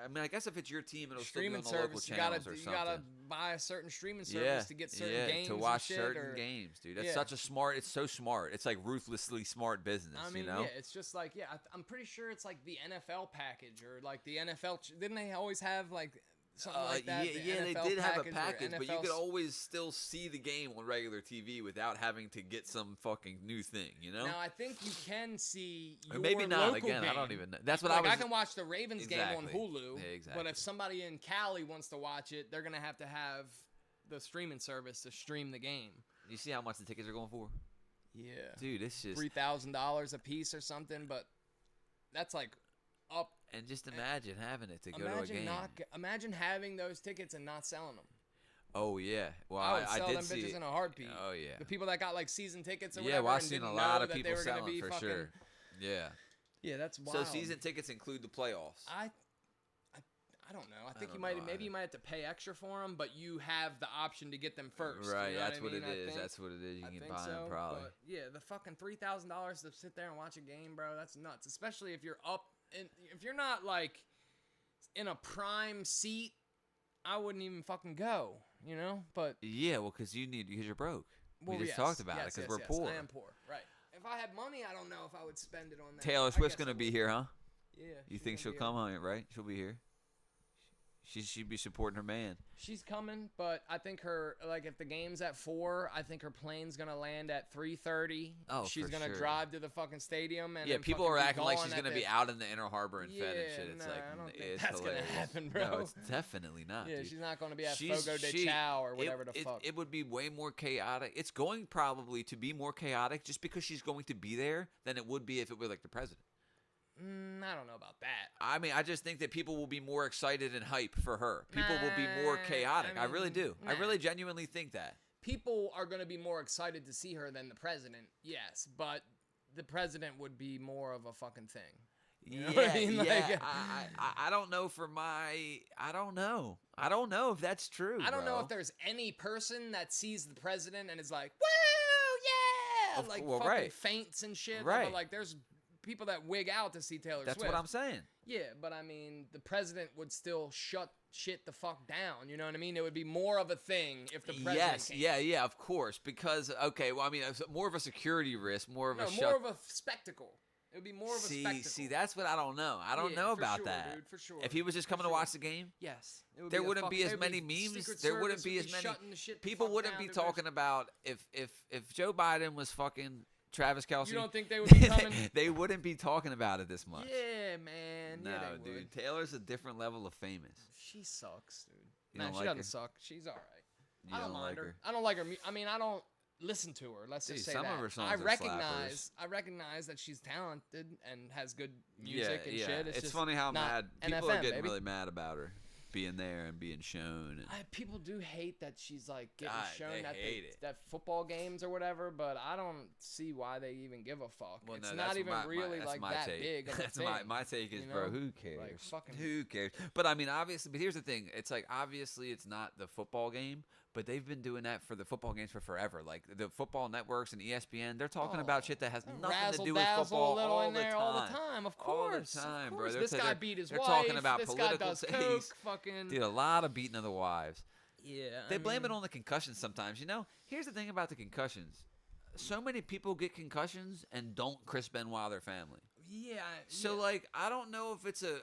mean, I guess if it's your team, it'll Streaming still be on the local service, you gotta channels or you something. gotta buy a certain streaming service Yeah, to get certain yeah, games to watch and shit, certain or, games, dude. That's Yeah. such a smart. It's so smart. It's like ruthlessly smart business. I mean, you know? yeah, it's just like, yeah, I'm pretty sure it's like the NFL package or like the NFL. Didn't they always have like something like that. The Yeah, they NFL did have a or package, but you NFL could always still see the game on regular TV without having to get some fucking new thing, you know? Now I think you can see Or your maybe not. local Again, game. I don't even know. That's what Like, I was. I can watch the Ravens game on Exactly. Hulu, Yeah, exactly. but if somebody in Cali wants to watch it, they're gonna have to have the streaming service to stream the game. You see how much the tickets are going for? Yeah, Dude, it's just. $3,000 a piece or something, but that's like up. And just imagine having it to go to a game. Imagine having those tickets and not selling them. Oh yeah, well I would sell did them see bitches it. in a heartbeat. Oh yeah. The people that got like season tickets or Yeah, whatever. well, I've and seen a didn't lot know of that they people were gonna selling be for fucking, sure. Yeah. Yeah, that's So wild. season tickets include the playoffs. I don't know. I think don't you might know maybe either. you might have to pay extra for them, but you have the option to get them first. Right, you know that's what I it mean? I is. think- That's what it is. You I can think buy them so, probably. But yeah, the fucking $3,000 to sit there and watch a game, bro. That's nuts. Especially if you're up and if you're not like in a prime seat, I wouldn't even fucking go. You know, but Yeah, well, because you're broke. well, we just yes, talked about it yes, because yes, we're yes, poor. I am poor, right? If I had money, I don't know if I would spend it on that. Taylor I Swift's guess gonna I be would. here, huh? Yeah. You she's think gonna she'll be come on, right? She'll be here. She'd be supporting her man. She's coming, but I think her if the game's at 4, I think her plane's gonna land at 3:30. Oh, she's for gonna sure. drive to the fucking stadium and Yeah, then people fucking are be acting like gone she's at gonna the- be out in the Inner Harbor and fed and Yeah, shit. It's nah, like I don't think it's that's gonna hilarious. happen, No, bro. it's definitely not. Yeah, dude. she's not gonna be at She's- Fogo de she- Chao or whatever the fuck. It would be way more chaotic. It's going probably to be more chaotic just because she's going to be there than it would be if it were like the president. I don't know about that. I mean, I just think that people will be more excited and hype for her. People will be more Nah, chaotic. I I really mean, do. I nah. really genuinely think that. People are gonna be more excited to see her than the president. Yes, but the president would be more of a fucking thing. You know Yeah, what I mean? Like- yeah. I don't know I don't know. I don't know if that's true. I don't know bro. if there's any person that sees the president and is like, "Woo, yeah!" Of- like well, fucking right. faints and shit. Right. But like, there's people that wig out to see Taylor That's Swift. what I'm saying. Yeah, but I mean, the president would still shut shit the fuck down. You know what I mean? It would be more of a thing if the president Yes, came. yeah, of course. Because okay, well, I mean, it's more of a security risk, more of No, a more of a spectacle. It would be more of a spectacle. See, that's what I don't know. I don't Yeah, know for about sure, that. dude, for sure. If he was just For coming to sure. watch the game, Yes. It would there be a wouldn't fuck- be as there'd many memes. Secret There wouldn't Service be would as many. shutting the shit the People fuck wouldn't down, be dude. talking about if Joe Biden was fucking Travis Kelce. You don't think they would be coming? They wouldn't be talking about it this much. Yeah, man. No, yeah, they dude. would. Taylor's a different level of famous. She sucks, dude. You Nah, don't she like doesn't her? suck. She's all right. You I don't don't mind like her. her? I don't like her. I mean, I don't listen to her. Let's Dude, just say some that. of her songs I are recognize that she's talented and has good music and shit. It's just funny how not mad people NFM, are getting baby. really mad about her being there and being shown. And, People do hate that she's like getting God, shown they at hate it. that football games or whatever, but I don't see why they even give a fuck. well, It's no, not that's even really that's like my that take. big of a That's thing. my take is, you bro, know? who cares? Like, fucking- Who cares? But I mean, obviously, but here's the thing. It's like, obviously, it's not the football game, but they've been doing that for the football games for forever. Like, the football networks and ESPN, they're talking about shit that has nothing to do with Razzle-dazzle football a little all in the there time. all the time, of course. All the time, of bro. course. They're This t- guy they're- beat his they're wife. talking about this guy political does things. coke. Fucking Dude, a lot of beating of the wives. yeah. They blame it on the concussions sometimes. You know, here's the thing about the concussions. So many people get concussions and don't Chris Benoit their family. Yeah. So, like, I don't know if it's it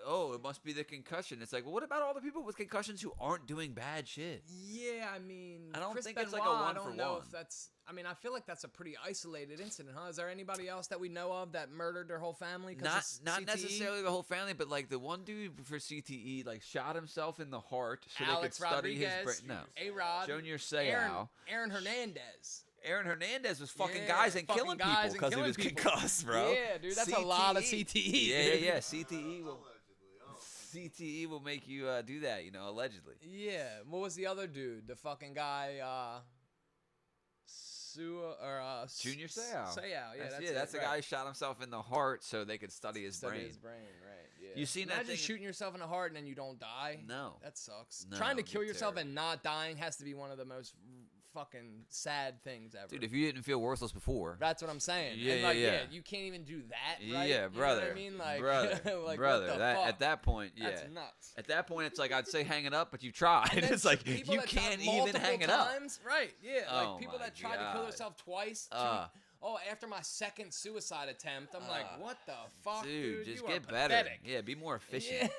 must be the concussion. It's like, well, what about all the people with concussions who aren't doing bad shit? Yeah, I mean, I don't Chris think Benoit, it's like a I one don't for know one. if that's. I mean, I feel like that's a pretty isolated incident, huh? Is there anybody else that we know of that murdered their whole family? 'Cause of Not CTE? necessarily the whole family, but like the one dude for CTE, like shot himself in the heart so Alex they could study Rodriguez, his brain. No, A-Rod, Junior Aaron, Seau. Aaron Hernandez. Aaron Hernandez was fucking Yeah, guys and fucking killing guys people and because he killing was people. concussed, bro. Yeah, dude, that's a lot of CTE. Yeah, dude. yeah. CTE will make you do that, allegedly. Yeah. What was the other dude? The fucking guy, Junior Seau. Yeah, that's the guy who shot himself in the heart so they could study his brain. His brain, right? Yeah. You seen that Imagine thing? shooting yourself in the heart and then you don't die. No. That sucks. No, Trying to it'd be kill yourself terrible. and not dying has to be one of the most fucking sad things ever. Dude, if you didn't feel worthless before. That's what I'm saying. Yeah, and like, yeah. you can't even do that, right? Yeah, You know brother. what I mean? Like, brother, like, brother. what the That fuck? at that point, yeah. That's nuts. At that point, it's like I'd say hang it up, but you tried. And then It's like people you that tried can't even multiple hang it up. times, right? Yeah, Oh like people my that tried to kill God. themselves twice. oh, after my second suicide attempt, I'm like, what the fuck, dude? dude? Just You get are better. pathetic. Yeah, be more efficient.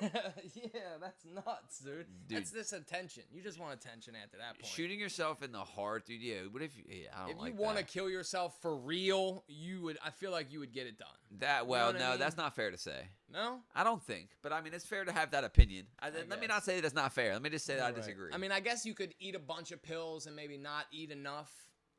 Yeah, that's nuts, dude. That's this attention. You just want attention after that point. Shooting yourself in the heart, dude. Yeah, what if? Yeah, I don't If like you want to that. kill yourself for real, you would. I feel like you would get it done. That well, what I no, mean? that's not fair to say. No. I don't think, but I mean, it's fair to have that opinion. Let me guess. not say that's not fair. Let me just say that I Right. disagree. I mean, I guess you could eat a bunch of pills and maybe not eat enough,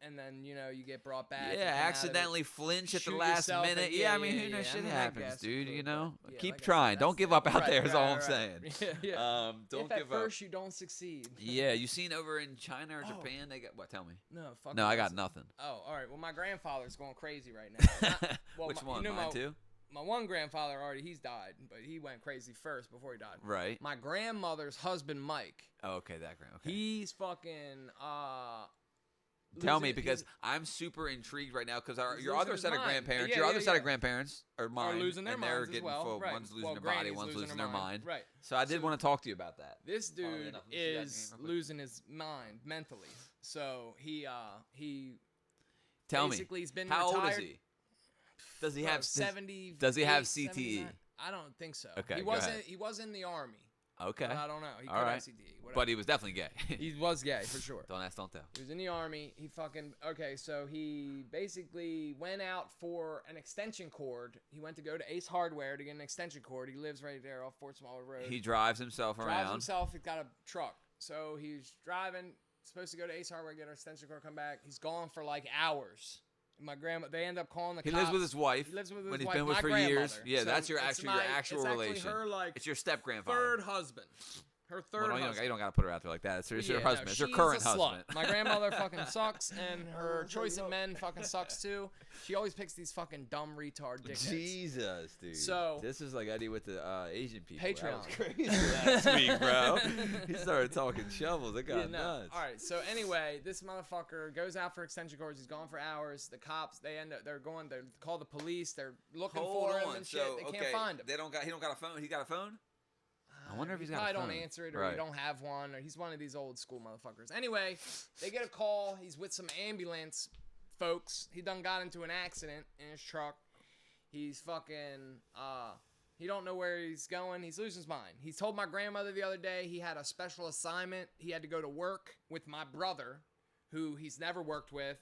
and then you get brought back. and yeah, come out of it. accidentally flinch at the Shoot last yourself minute. and- Yeah, I mean, who knows? I Shit mean, I happens, guess dude. you You could, know, but, yeah, keep like I said, trying. Don't give up out right, there. Is right, all I'm right. saying. Yeah. Don't If at give up. first you don't succeed. Yeah, you seen over in China or Oh. Japan? They got what? Tell me. No, fuck. No, I this. got nothing. Oh, all right. Well, my grandfather's going crazy right now. Well, Which my- one? you know Mine my- too. My one grandfather he's died, but he went crazy first before he died. Right. My grandmother's husband, Mike, Oh, okay, that grand. Okay. he's fucking Tell me losing- because he's- I'm super intrigued right now because He's your losing other his set of mind. grandparents, Yeah, your yeah, other set yeah. of grandparents are mine, losing their and they're minds as getting well. full. Right. One's losing Well, their body, Granny's one's losing her their mind. mind. Right. So I did want to talk to you about that. This Funnily dude enough, let me see that is game real quick. losing his mind mentally. So he Tell me, basically he's been how old retired. is he? Does he Bro, have 70? does he have 78, CTE? 79? I don't think so. Okay, He go wasn't. ahead. He was in the army. Okay, But I don't know. He All could right. have CTE. Whatever. but he was definitely gay. He was gay for sure. Don't ask, don't tell. He was in the army. He fucking so he basically went out for an extension cord. He went to go to Ace Hardware to get an extension cord. He lives right there off Fort Smaller Road. He drives himself drives around. himself. He's got a truck. So he's driving, supposed to go to Ace Hardware, get an extension cord, come back. He's gone for like hours. My grandma, they end up calling the He cops. lives with his wife. He lives with his when he's wife, been with my for years. grandmother. Yeah, So that's your it's actual my- actual it's relation. Actually her like It's your step grandfather. third husband. Her third husband. You don't got to put her out there like that. It's your Yeah, husband. no, It's your she's current a slut. husband. My grandmother fucking sucks, and her choice of men fucking sucks too. She always picks these fucking dumb retard dickheads. Jesus, dude. So- this is like Eddie with the Asian people. That was Patreon. crazy last week, bro. He started talking shovels. It got Yeah, no. nuts. All right. So anyway, this motherfucker goes out for extension cords. He's gone for hours. The cops, they call the police. They're looking Hold for him on. and shit. So, They okay, can't find him. He don't got a phone. He got a phone? I wonder if he's got a probably phone. don't answer it, or Right. he don't have one, or he's one of these old school motherfuckers. Anyway, they get a call. He's with some ambulance folks. He done got into an accident in his truck. He's fucking he don't know where he's going. He's losing his mind. He told my grandmother the other day he had a special assignment. He had to go to work with my brother, who he's never worked with.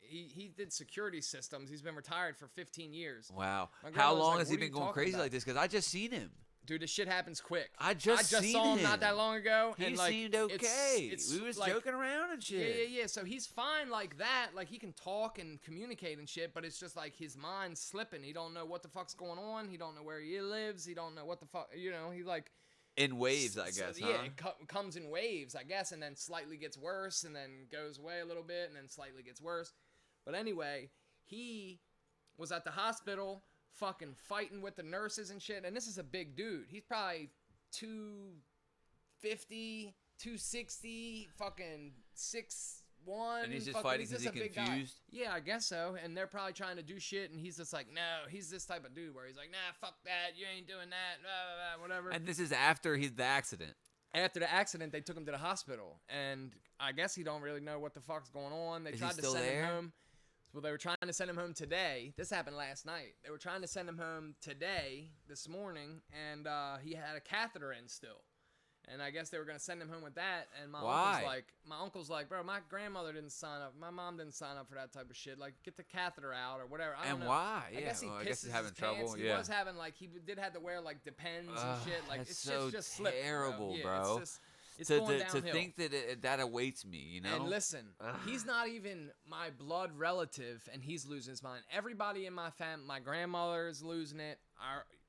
He did security systems. He's been retired for 15 years. Wow. My How grandmother's long like, has he "What are been you going talking crazy about?" like this? Because I just seen him. Dude, this shit happens quick. I just saw seen him not that him. long ago. He and like, seemed okay. It's We was like, joking around and shit. Yeah. So he's fine like that. Like he can talk and communicate and shit, but it's just like his mind's slipping. He don't know what the fuck's going on. He don't know where he lives. He don't know what the fuck. He like In waves, I so, guess, yeah, huh? it comes in waves, I guess, and then slightly gets worse, and then goes away a little bit, and then slightly gets worse. But anyway, he was at the hospital fucking fighting with the nurses and shit, and this is a big dude. He's probably 250, 260, fucking 6'1". And he's just fucking- fighting 'cause just he's a big guy. confused? Yeah, I guess so. And they're probably trying to do shit, and he's just like, no. He's this type of dude where he's like, nah, fuck that. You ain't doing that. Blah, blah, blah, whatever. And this is after the accident. After the accident, they took him to the hospital, and I guess he don't really know what the fuck's going on. They Is he tried to still send there? him home. Well, they were trying to send him home today. This happened last night. They were trying to send him home today, this morning, and he had a catheter in still. And I guess they were gonna send him home with that. And my uncle's like, bro, my grandmother didn't sign up. My mom didn't sign up for that type of shit. Like, get the catheter out or whatever. I don't know. Why? I guess he I pisses guess he's having his pants. trouble. He Yeah. was having he did have to wear Depends and shit. Like that's it's so just slipping, terrible, Yeah, bro. It's to going to downhill. think that that awaits me, you know. And listen, he's not even my blood relative, and he's losing his mind. Everybody in my family, my grandmother's losing it.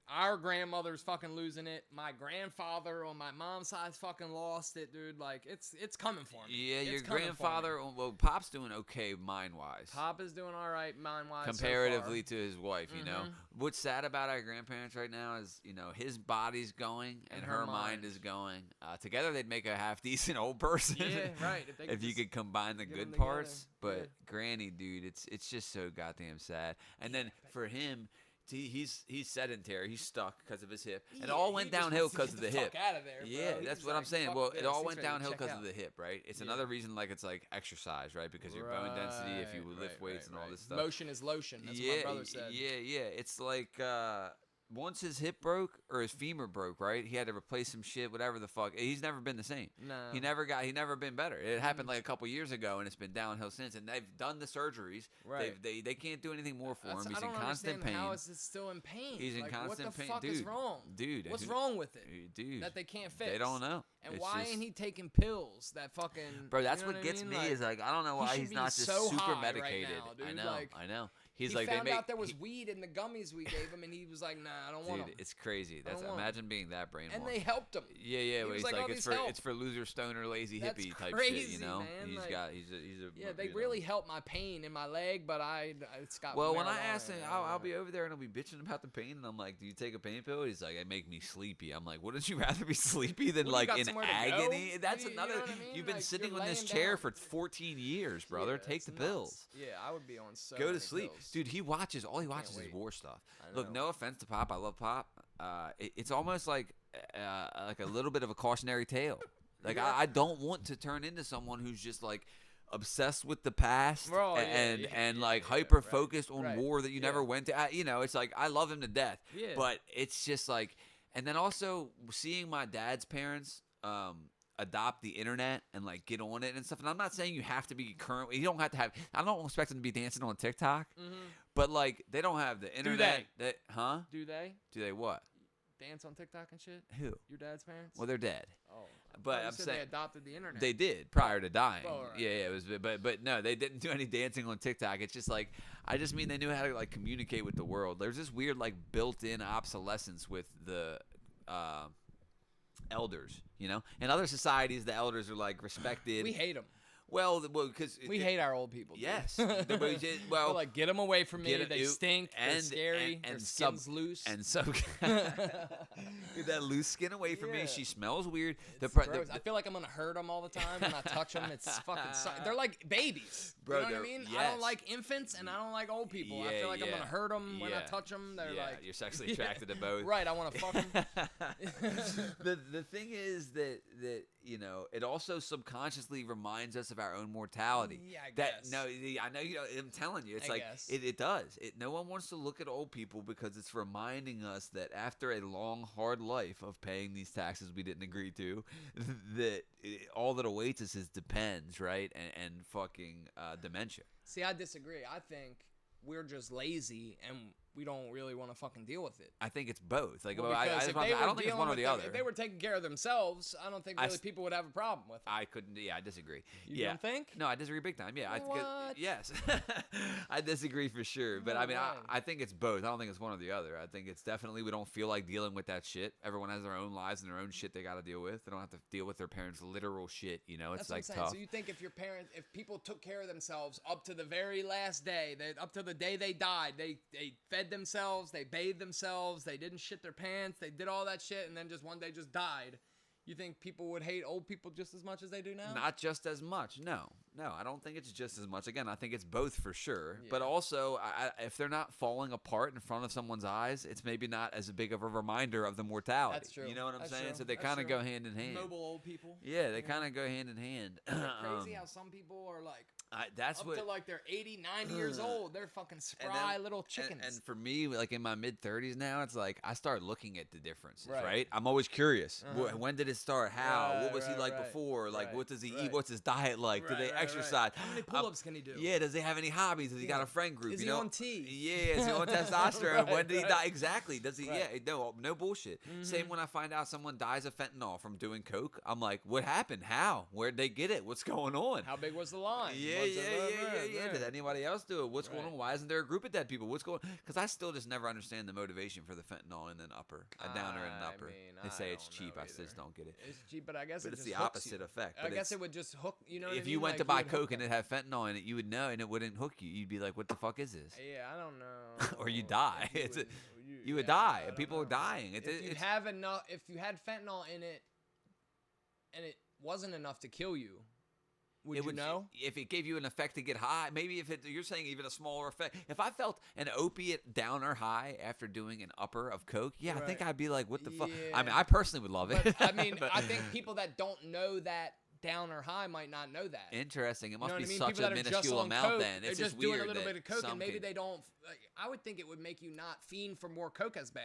Our grandmother's fucking losing it. My grandfather on my mom's side's fucking lost it, dude. Like it's coming for me. Yeah, It's your coming for me. grandfather. Well, Pop's doing okay mind-wise. Pop is doing all right mind-wise Comparatively so to his wife, you know. What's sad about our grandparents right now is, his body's going and her mind is going. Together, they'd make a half-decent old person. Yeah, right. If, they if you just could combine the get good them parts. together. But Yeah. Granny, dude, it's just so goddamn sad. And then for him he's sedentary. He's stuck because of his hip, and it Yeah, all he went just downhill wants to because get of the the hip. fuck outta there, bro. Yeah, that's He's what I'm like, saying. "Fuck Well, this." it all He's went ready to downhill check because of out. the hip, right? It's Yeah. another reason, like it's like exercise, right? Because your bone density, if you lift weights and all this stuff. Motion is lotion. That's what my brother said. Yeah. It's like once his hip broke or his femur broke, right? He had to replace some shit, whatever the fuck. He's never been the same. No. He never been better. It happened like a couple years ago, and it's been downhill since. And they've done the surgeries. Right. They can't do anything more for him. He's I don't in constant understand pain. how is it still in pain? He's in like, constant what the pain. fuck Dude, is wrong? Dude, What's wrong with it? Dude, That they can't fix. They don't know. And It's why just- ain't he taking pills? That fucking Bro, that's you know what I gets mean? me Like, is like I don't know he why should he's be not just so super high right medicated. now, dude. I know. Like, I know. He's he like found they make out there was weed in the gummies we gave him, and he was like, "Nah, I don't want them." dude, it's crazy. That's want 'em. imagine being that brainwashed. And they helped him. Yeah. was He's like, like, "Oh, it's these help." it's for loser, stoner, lazy That's hippie type shit. crazy, You know, man. he's Like, got he's a Yeah, they you know. really helped my pain in my leg, but it's got. Well, when I marijuana asked him, in it. I'll be over there and I'll be bitching about the pain, and I'm like, "Do you take a pain pill?" He's like, "It make me sleepy." I'm like, "Wouldn't you rather be sleepy than Well, you like got in somewhere to agony?" go? That's You know another. what I mean? You've been Like, sitting you're on this laying chair down. for 14 years, brother. Yeah, Take it's the nuts. pills. Yeah, I would be on so. Go to many sleep, pills. dude. All he watches is wait. war stuff. I Look, know. no offense to Pop, I love Pop. It's almost like a little bit of a cautionary tale. Like Yeah. I don't want to turn into someone who's just like obsessed with the past Bro, and like yeah, hyper right, focused on right, war that you never went to. You know, it's like I love him to death, Yeah. but it's just like, and then also seeing my dad's parents adopt the internet and like get on it and stuff. And I'm not saying you have to be current. You don't have to have. I don't expect them to be dancing on TikTok, but like they don't have the internet. they? Huh? Do they Do they what? dance on TikTok and shit? Who? Your dad's parents? Well, they're dead. Oh, But you I'm said saying they adopted the internet. they did prior to dying. Oh, right. Yeah, it was. But no, they didn't do any dancing on TikTok. It's just like I just mean they knew how to like communicate with the world. There's this weird like built-in obsolescence with the elders. You know, in other societies, the elders are like respected. We hate them. Well, because We hate our old people. Dude. Yes. We're Well, like, get them away from me. get 'em- They you- stink. They're and- scary. and their sub- skin's loose. and so get that loose skin away from Yeah. me. She smells weird. It's gross. I feel like I'm gonna hurt them all the time when I touch them. It's fucking. They're like babies. Bro, you know what I they're- mean? I yes. don't like infants and I don't like old people. I Yeah, feel like I'm yeah. gonna hurt them when I Yeah. touch them. They're yeah, like you're sexually attracted to both. right. I want to fuck them. the thing is that you know it also subconsciously reminds us of our own mortality. Yeah, I that guess. no, I know you. I'm telling you, it's I like guess. it does. No one wants to look at old people because it's reminding us that after a long, hard life of paying these taxes we didn't agree to, that all that awaits us is depends, right, and fucking dementia. See, I disagree. I think we're just lazy and we don't really want to fucking deal with it. I think it's both. Like, Well, I because if they don't were think it's dealing one or with the them- other. If they were taking care of themselves, I don't think I really s- people would have a problem with it. I couldn't. Yeah, I disagree. You yeah. don't think? No, I disagree big time. Yeah, What? yes, I disagree for sure. But No I mean, way. I think it's both. I don't think it's one or the other. I think it's definitely we don't feel like dealing with that shit. Everyone has their own lives and their own shit they got to deal with. They don't have to deal with their parents' literal shit. You know, it's That's like what I'm saying. tough. So you think if people took care of themselves up to the very last day, up to the day they died, they fed themselves, they bathed themselves, they didn't shit their pants, they did all that shit, and then just one day just died. You think people would hate old people just as much as they do now? Not just as much. No, I don't think it's just as much. Again, I think it's both for sure. Yeah. But also, if they're not falling apart in front of someone's eyes, it's maybe not as big of a reminder of the mortality. That's true. You know what I'm That's saying? true. So they That's kind of true. go hand in hand. Noble old people. Yeah, they kind of go hand in hand. Crazy how some people are like That's up what. to like they're 80, 90 years old. They're fucking and spry then- little chickens. And for me, like in my mid 30s now, it's like I start looking at the differences, right? Right. I'm always curious. Uh-huh. When did it start? How? Right, what was he right, like right, before? Like, right, what does he eat? right. What's his diet like? Do Right, they right, right. exercise? How many pull-ups can he do? Yeah, does he have any hobbies? Has he got Yeah. a friend group? Is you he know? on tea? Yeah, is he on testosterone? Right, When did he right. die? Exactly. Does he? Right. Yeah, no bullshit. Same when I find out someone dies of fentanyl from doing coke. I'm like, what happened? How? Where'd they get it? What's going on? How big was the line? Yeah, Was yeah, it- yeah. right. Did anybody else do it? What's going Right. on? Why isn't there a group of dead people? What's going on? Because I still just never understand the motivation for the fentanyl and then upper, a downer and an I upper. mean, They say I it's don't cheap. know I just either. don't get it. It's cheap, but I guess But it it's just the hooks opposite you. effect. I But guess it's- it would just hook. You know what I if mean? you went Like, to buy would hook coke and them. it had fentanyl in it, you would know, and it wouldn't hook you. You'd be like, "What the fuck is this?" Yeah, I don't know. Or you die. You It's a- would- You would yeah, die. I don't People are know. dying. If you It's have enough, if you had fentanyl in it, and it wasn't enough to kill you, Would you know? If it gave you an effect to get high, maybe if you're saying even a smaller effect. If I felt an opiate downer high after doing an upper of coke, I think I'd be like, what the fuck? I mean, I personally would love it. I mean, I think people that don't know that downer high might not know that. Interesting. It must be People such that a are minuscule on amount coke, then. They're It's just weird doing a little that bit of coke, and maybe some they don't. Like, I would think it would make you not fiend for more coke as bad.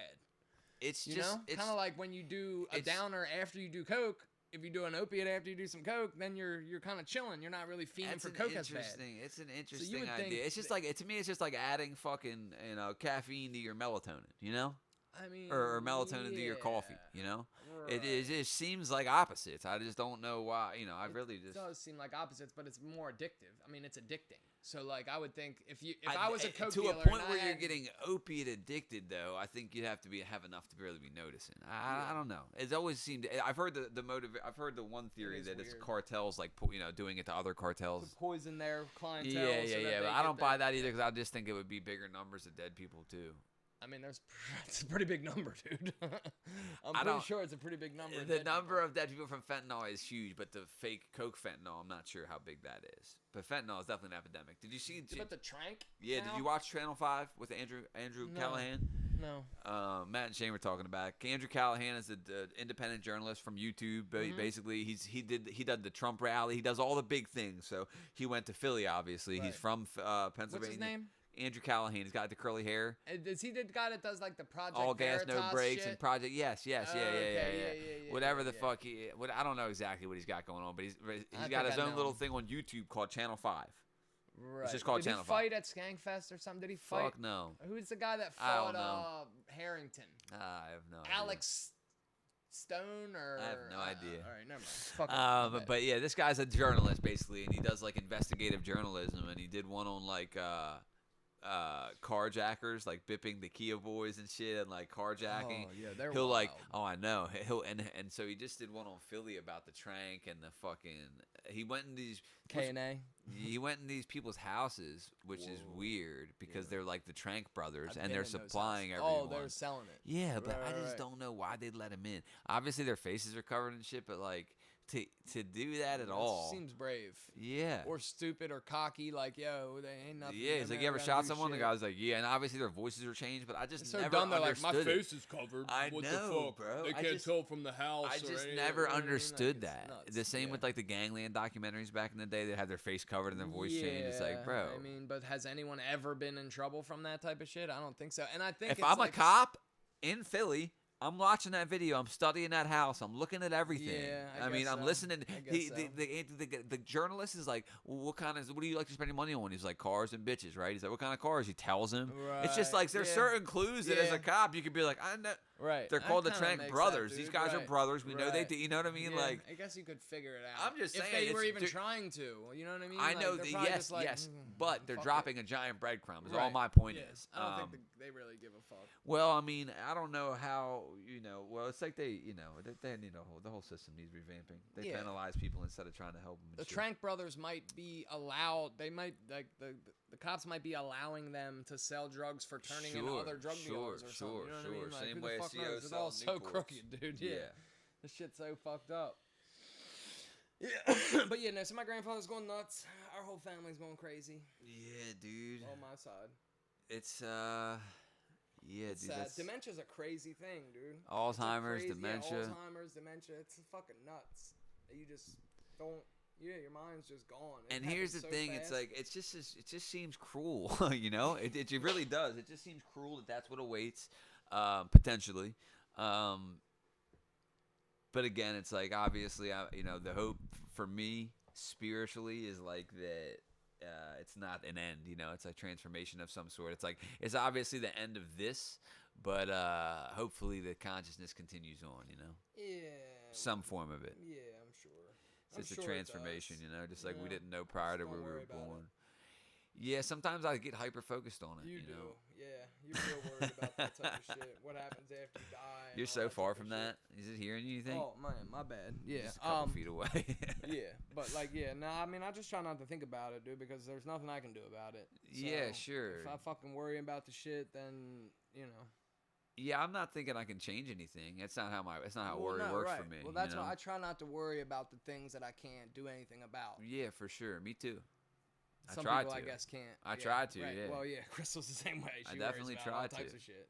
It's You just know, kind of like when you do a downer after you do coke. If you do an opiate after you do some coke, then you're kind of chilling. You're not really fiending for coke as bad. It's an interesting idea. It's just like to me, it's just like adding fucking caffeine to your melatonin. You know. I mean, or melatonin to your coffee. You know. Right. It seems like opposites. I just don't know why. You know, It does seem like opposites, but it's more addictive. I mean, it's addicting. So like, I would think if I was a coke to dealer a point and where you're getting opiate addicted, though, I think you'd have to have enough to really be noticing. I don't know. It's always seemed. I've heard the motive. I've heard the one theory that it's cartels like doing it to other cartels. to poison their clientele. Yeah. But I don't buy that either because I just think it would be bigger numbers of dead people too. I mean, it's a pretty big number, dude. I'm pretty sure it's a pretty big number. The number of dead people from fentanyl is huge, but the fake coke fentanyl, I'm not sure how big that is. But fentanyl is definitely an epidemic. Did you see? About the trank? Yeah. Did you watch Channel 5 with Andrew Callahan? No. Matt and Shane were talking about it. Andrew Callahan is an independent journalist from YouTube. Basically, he did the Trump rally. He does all the big things. So he went to Philly. Obviously, he's from Pennsylvania. What's his name? Andrew Callahan. He's got the curly hair. Is he the guy that does like the Project All gas, Veritas no brakes, shit? and Project. Yes. Yeah. Whatever the yeah. fuck I don't know exactly what he's got going on, but he's got his own little thing on YouTube called Channel 5. Right. It's just called Channel 5. Did he fight at Skankfest or something? Did he fight? Fuck no. Who's the guy that I don't fought know. Harrington? I have no idea. Alex Stone or I have no idea. All right, never mind. But yeah, this guy's a journalist basically, and he does like investigative journalism, and he did one on like carjackers, like bipping the Kia boys and shit, and like carjacking. Oh yeah, they're He'll wild. like, oh I know. He'll and so he just did one on Philly about the trank and the fucking. He went in these K&A. He went in these people's houses, which is weird because they're like the Trank brothers and they're supplying everyone. Oh, they're selling it. Yeah, but Right, I just don't know why they'd let him in. Obviously, their faces are covered in shit, but like to do that at all seems brave. Yeah. Or stupid or cocky, like yo, they ain't nothing. Yeah, he's like, you ever shot someone? The guy was like, yeah, and obviously their voices are changed, but I just It's so never dumb. They're like, understood my it. face is covered. What the fuck, bro? They can't tell from the house. I just never understood that. The same with like the gangland documentaries back in the day that had their face covered and their voice changed. It's like, bro. I mean, but has anyone ever been in trouble from that type of shit? I don't think so. And I think if I'm a cop in Philly, I'm watching that video. I'm studying that house. I'm looking at everything. Yeah, I mean, I'm listening. The journalist is like, well, what do you like to spend your money on? He's like, cars and bitches, right? He's like, what kind of cars? He tells him. Right. It's just like there's certain clues that as a cop you could be like, I know. Right. They're called the Trank brothers. These guys are brothers. We know they. You know what I mean? Yeah, Like, I guess you could figure it out. I'm just saying, if they were even trying to. You know what I mean? I know. Like, Yes. But they're dropping a giant breadcrumb. Is all Right. my point is. I don't think they really give a fuck. Well, I mean, I don't know how, well, it's like they need the whole system needs revamping. They penalize people instead of trying to help them. The Trank brothers might be allowed, the cops might be allowing them to sell drugs for turning into other drug dealers or something. You know what I mean? Like, Same who way the fuck CEOs knows? It's sell all so Newports. crooked, dude. Yeah. This shit's so fucked up. Yeah. But yeah, no, so my grandfather's going nuts. Our whole family's going crazy. Yeah, dude. On my side. It's It's dude. dementia's a crazy thing, dude. Alzheimer's, dementia. Yeah, Alzheimer's, dementia. It's fucking nuts. You just don't. Yeah, your mind's just gone. And here's the thing: fast. it's like it just seems cruel, It really does. It just seems cruel that that's what awaits, potentially. But again, it's like obviously, the hope for me spiritually is like that. It's not an end, it's a transformation of some sort. It's like, it's obviously the end of this, but hopefully the consciousness continues on, Yeah. Some form of it. Yeah, I'm sure. It's just a transformation, just like we didn't know prior to where we were born. Yeah, sometimes I get hyper focused on it. You do. Yeah, you're real worried about that type of shit. What happens after you die? You're so far from that. Is it hearing you, think? Oh, man, my bad. Yeah. Just a couple feet away. Yeah, but like, I mean, I just try not to think about it, dude, because there's nothing I can do about it. So yeah, sure. If I fucking worry about the shit, then, Yeah, I'm not thinking I can change anything. It's not how worry no, works right. for me. Well, that's you know? why I try not to worry about the things that I can't do anything about. Yeah, for sure. Me too. Some I tried people, to. I guess, can't. I Yeah, tried to. right. Yeah. Well, yeah, Crystal's the same way. I She definitely worries about all tried types to. of shit.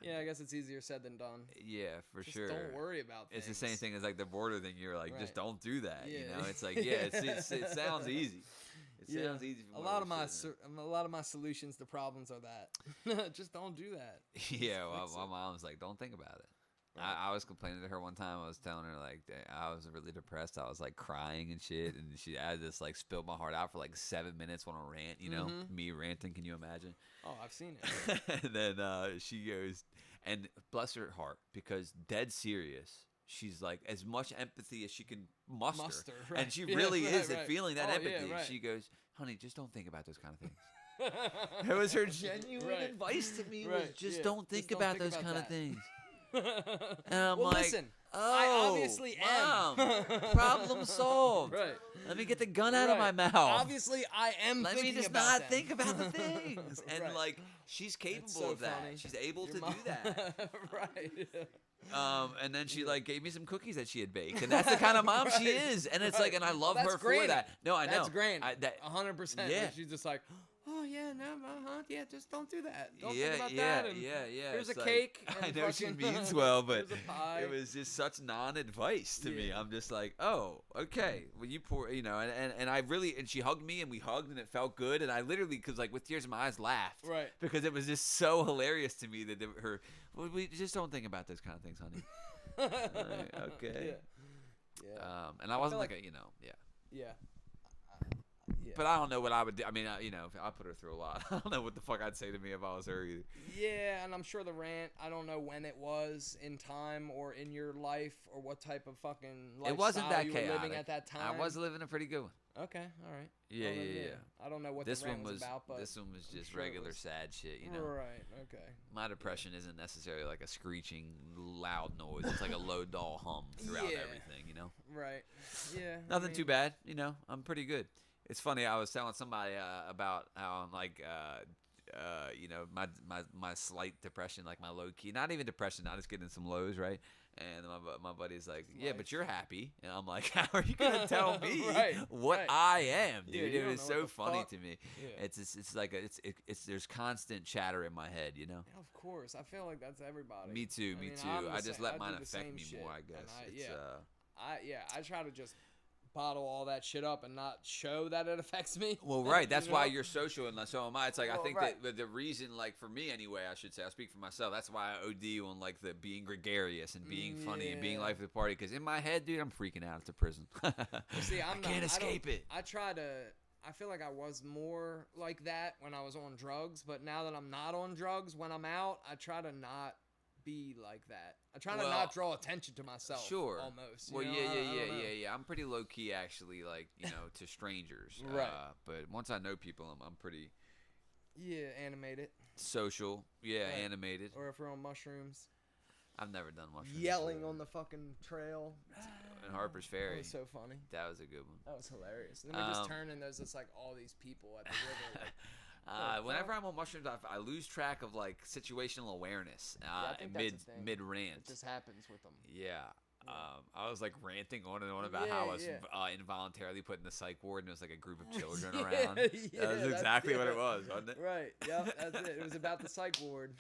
Yeah, I guess it's easier said than done. Yeah, for Just sure. don't worry about things. It's the same thing as like the border thing. You're like, just Right. don't do that. You Yeah. know, it's like, yeah, it sounds easy. It sounds easy. A lot of my solutions to problems are that. Just don't do that. Yeah, well, fix my it. mom's like, don't think about it. Right. I was complaining to her one time. I was telling her like that I was really depressed. I was like crying and shit, and I just like spilled my heart out for like 7 minutes on a rant. You know, me ranting. Can you imagine? Oh, I've seen it. And then she goes, and bless her heart, because dead serious. She's like as much empathy as she can muster, right. and she really is at right. feeling that Oh, empathy. yeah, right. She goes, "Honey, just don't think about those kind of things." It was her genuine Right. advice to me. Right, Was just yeah. don't think Just don't about think those about kind of that. things. And I'm Well, like, listen, oh, I obviously Mom, am. problem solved. Right. Let me get the gun out of my Right. mouth. Obviously, I am Let me thinking just about not them. think about the things. And Right. like, she's capable so of that. funny. She's able Your to mom- do that. Right. And then she like gave me some cookies that she had baked, and that's the kind of mom she Right. is. And it's Right. like, and I love Well, that's her for granny. that. No, I know. That's grand. 100%. Yeah. She's just like, oh yeah, no, yeah, just don't do that. Don't yeah, think about yeah, that. And yeah. Here's It's a like, cake. I and know she fucking- means well, but here's a pie. it was just such non-advice to me. Yeah. I'm just like, oh, okay. Well, you poor, you know, and I really, and she hugged me, and we hugged, and it felt good, and I literally, cause like with tears in my eyes, laughed, Right. because it was just so hilarious to me that well, we just don't think about those kind of things, honey. Like, okay. Yeah. And I wasn't like- like a, you know, yeah. Yeah. Yeah. But I don't know what I would do. I mean, you know, I put her through a lot. I don't know what the fuck I'd say to me if I was her either. Yeah, and I'm sure the rant, I don't know when it was in time or in your life or what type of fucking lifestyle It wasn't that you chaotic. were living at that time. I was living a pretty good one. Okay, all right. Yeah, Well, then, yeah. I don't know what This the rant one was about, but this one was I'm just sure it regular was. sad shit, you know. Right, okay. My depression isn't necessarily like a screeching loud noise. It's like a low dull hum throughout Yeah. everything, you know. Right. Yeah. Nothing too bad, you know. I'm pretty good. It's funny. I was telling somebody about how I'm like, you know, my slight depression, like my low key, not even depression, I just getting some lows, right? And my buddy's like, yeah, but you're happy, and I'm like, how are you gonna tell me Right, what right. I am, Yeah, dude? you It don't was know so what the funny fuck. to me. Yeah. It's like it's there's constant chatter in my head, you know. Of course, I feel like that's everybody. Me too, I me mean, too. I'm the I just same- let I do mine the affect same me shit, more, I and guess. I try to just bottle all that shit up and not show that it affects me. Well, right. That's You why know? you're social and so am I. It's like I Well, think right. that the reason, like for me anyway, I should say, I speak for myself. That's why I OD on like the being gregarious and being funny and being Yeah. life of the party. Because in my head, dude, I'm freaking out. It's a prison. See, I can't escape it. I try to. I feel like I was more like that when I was on drugs, but now that I'm not on drugs, when I'm out, I try to not be like that. I try to Well, not draw attention to myself. Sure. Almost. Well, you know? yeah, I don't know. yeah. I'm pretty low key actually, like to strangers. Right. But once I know people, I'm pretty Yeah, animated. social. Yeah, Right. animated. Or if we're on mushrooms, I've never done mushrooms. yelling on the fucking trail. in Harper's That Ferry. was so funny. That was a good one. That was hilarious. And then we just Um, turn and there's just like all these people at the river. Like, Whenever I'm on mushrooms, I lose track of like situational awareness I think that's a thing. mid rant. it just happens with them. Yeah. I was like ranting on and on about how I was Yeah. involuntarily put in the psych ward, and it was like a group of children Yeah, around. yeah, That was that's exactly what it. it was, wasn't it? Right. Yep. That's it. It was about the psych ward.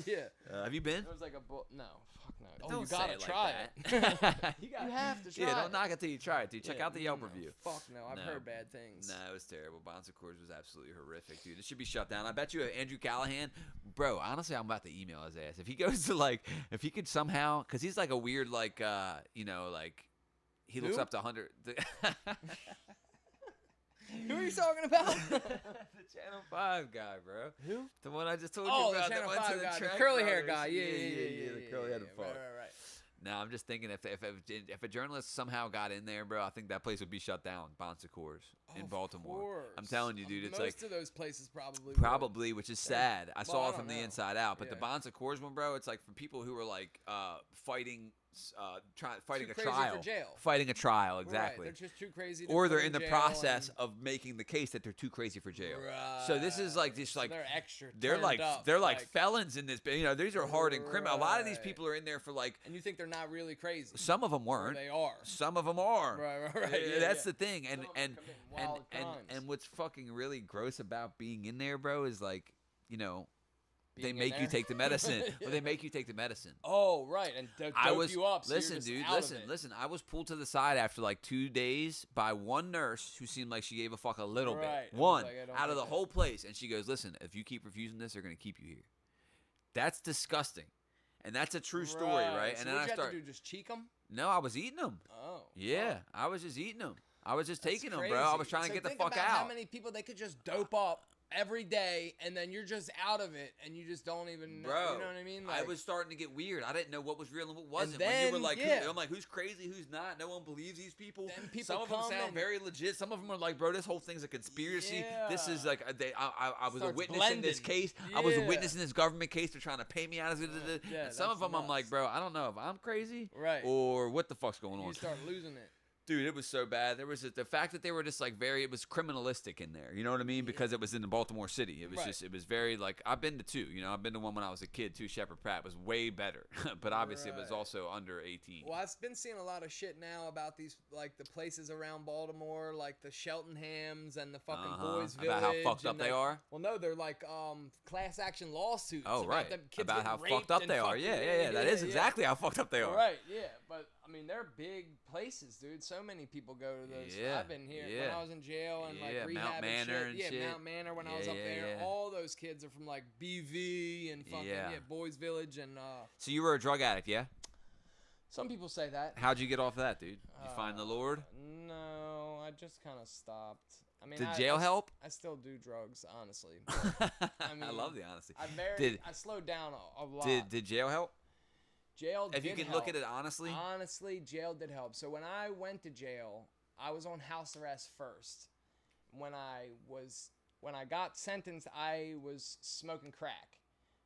Yeah. Have you been? It was like a book. No. Fuck no. Oh, Don't you say gotta it like try that. it. You have to try Yeah, don't it. knock it till you try it, dude. Check Yeah, out the Yelp no, review. Fuck no. I've No. heard bad things. Nah, it was terrible. Bonds of Course was absolutely horrific, dude. It should be shut down. I bet you Andrew Callahan, bro, honestly, I'm about to email his ass. If he goes to like, if he could somehow, because he's like a weird, like, you know, like, he looks Who? up to 100. Who are you talking about? The Channel 5 guy, bro. Who? The one I just told Oh, you the about. Channel that went 5 to the guy, the track curly hair brothers. guy. Yeah, The curly headed fuck. Right. Now I'm just thinking if a journalist somehow got in there, bro, I think that place would be shut down. Bon Secours in Of Baltimore. I'm course. telling you, dude, it's Most like of those places probably. probably, which is sad. I Well, saw I it from don't the know. inside out. But the Yeah. Bon Secours one, bro, it's like for people who are like fighting fighting Too a crazy trial. for jail. Fighting a trial, exactly. Right, they're just too crazy. To Or put they're in the jail process and- of making the case that they're too crazy for jail. Right. So this is like just So like they're extra. they're like turned up, they're like felons in this. You know, these are hardened criminals. A lot of these Right. people are in there for like. And you think they're not really crazy? Some of them Or weren't. they are. Some of them are. Right. Yeah, that's the thing. And Some of them and committing and wild and, crimes. and what's fucking really gross about being in there, bro, is like, you know, Being they in make you there? take the medicine. Yeah. Well, they make you take the medicine. Oh, right, and dope I was you up. So listen, you're just dude. out of it. Listen. I was pulled to the side after like 2 days by one nurse who seemed like she gave a fuck a little Right. bit. It was One like, I don't out of the think whole place, and she goes, "Listen, if you keep refusing this, they're gonna keep you here." That's disgusting, and that's a true story, right? So And then what'd I you start. have to do? Just cheek them? No, I was eating them. Oh. Yeah, fuck. I was just eating them. I was just That's taking them, bro. I was crazy. trying to So get the think fuck about out. How many people they could just dope up every day, and then you're just out of it, and you just don't even know. Bro, You know what I mean? I Like, was starting to get weird. I didn't know what was real and what wasn't. And When you were then, like, yeah. I'm like, who's crazy, who's not? No one believes these people. Then people Some of them come sound and- very legit. Some of them are like, bro, this whole thing's a conspiracy. This is Yeah. like, I was a Starts witness in this blending. case. I was a Yeah. witness in this government case. They're trying to pay me out as Yeah, and some of that's them, I'm like, nuts. bro, I don't know if I'm crazy Right. or what the fuck's going you on. start losing it. Dude, it was so bad. There was the fact that they were just like it was criminalistic in there. You know what I mean? Because it was in Baltimore City. It was Right. just, it was very like, I've been to two. You know, I've been to one when I was a kid too. Shepherd Pratt was way better, but obviously it was Right. also under 18. Well, I've been seeing a lot of shit now about these, like the places around Baltimore, like the Cheltenhams and the fucking Boys Village. About how fucked up and, they like- are. Well, no, they're like class action lawsuits. Oh, about right. Them kids About getting how raped fucked up and they are. fucking- Yeah. That is exactly how fucked up they are. Right, yeah, but I mean they're big places, dude. So many people go to those. Yeah, I've been here when yeah. I was in jail and like Yeah, rehab Mount Manor and and shit. shit. Yeah, Mount Manor when I was Yeah, up yeah, there. yeah. All those kids are from like BV and fucking Yeah. Boys Village and So you were a drug addict, yeah? some people say that. How'd you get off of that, dude? You find the Lord? No, I just kind of stopped. I mean, Did jail help? I still do drugs, honestly. I mean, love the honesty. I slowed down a lot. Did jail help? Jail If you did can look help. at it honestly. Honestly, jail did help. So when I went to jail, I was on house arrest first. When I got sentenced, I was smoking crack.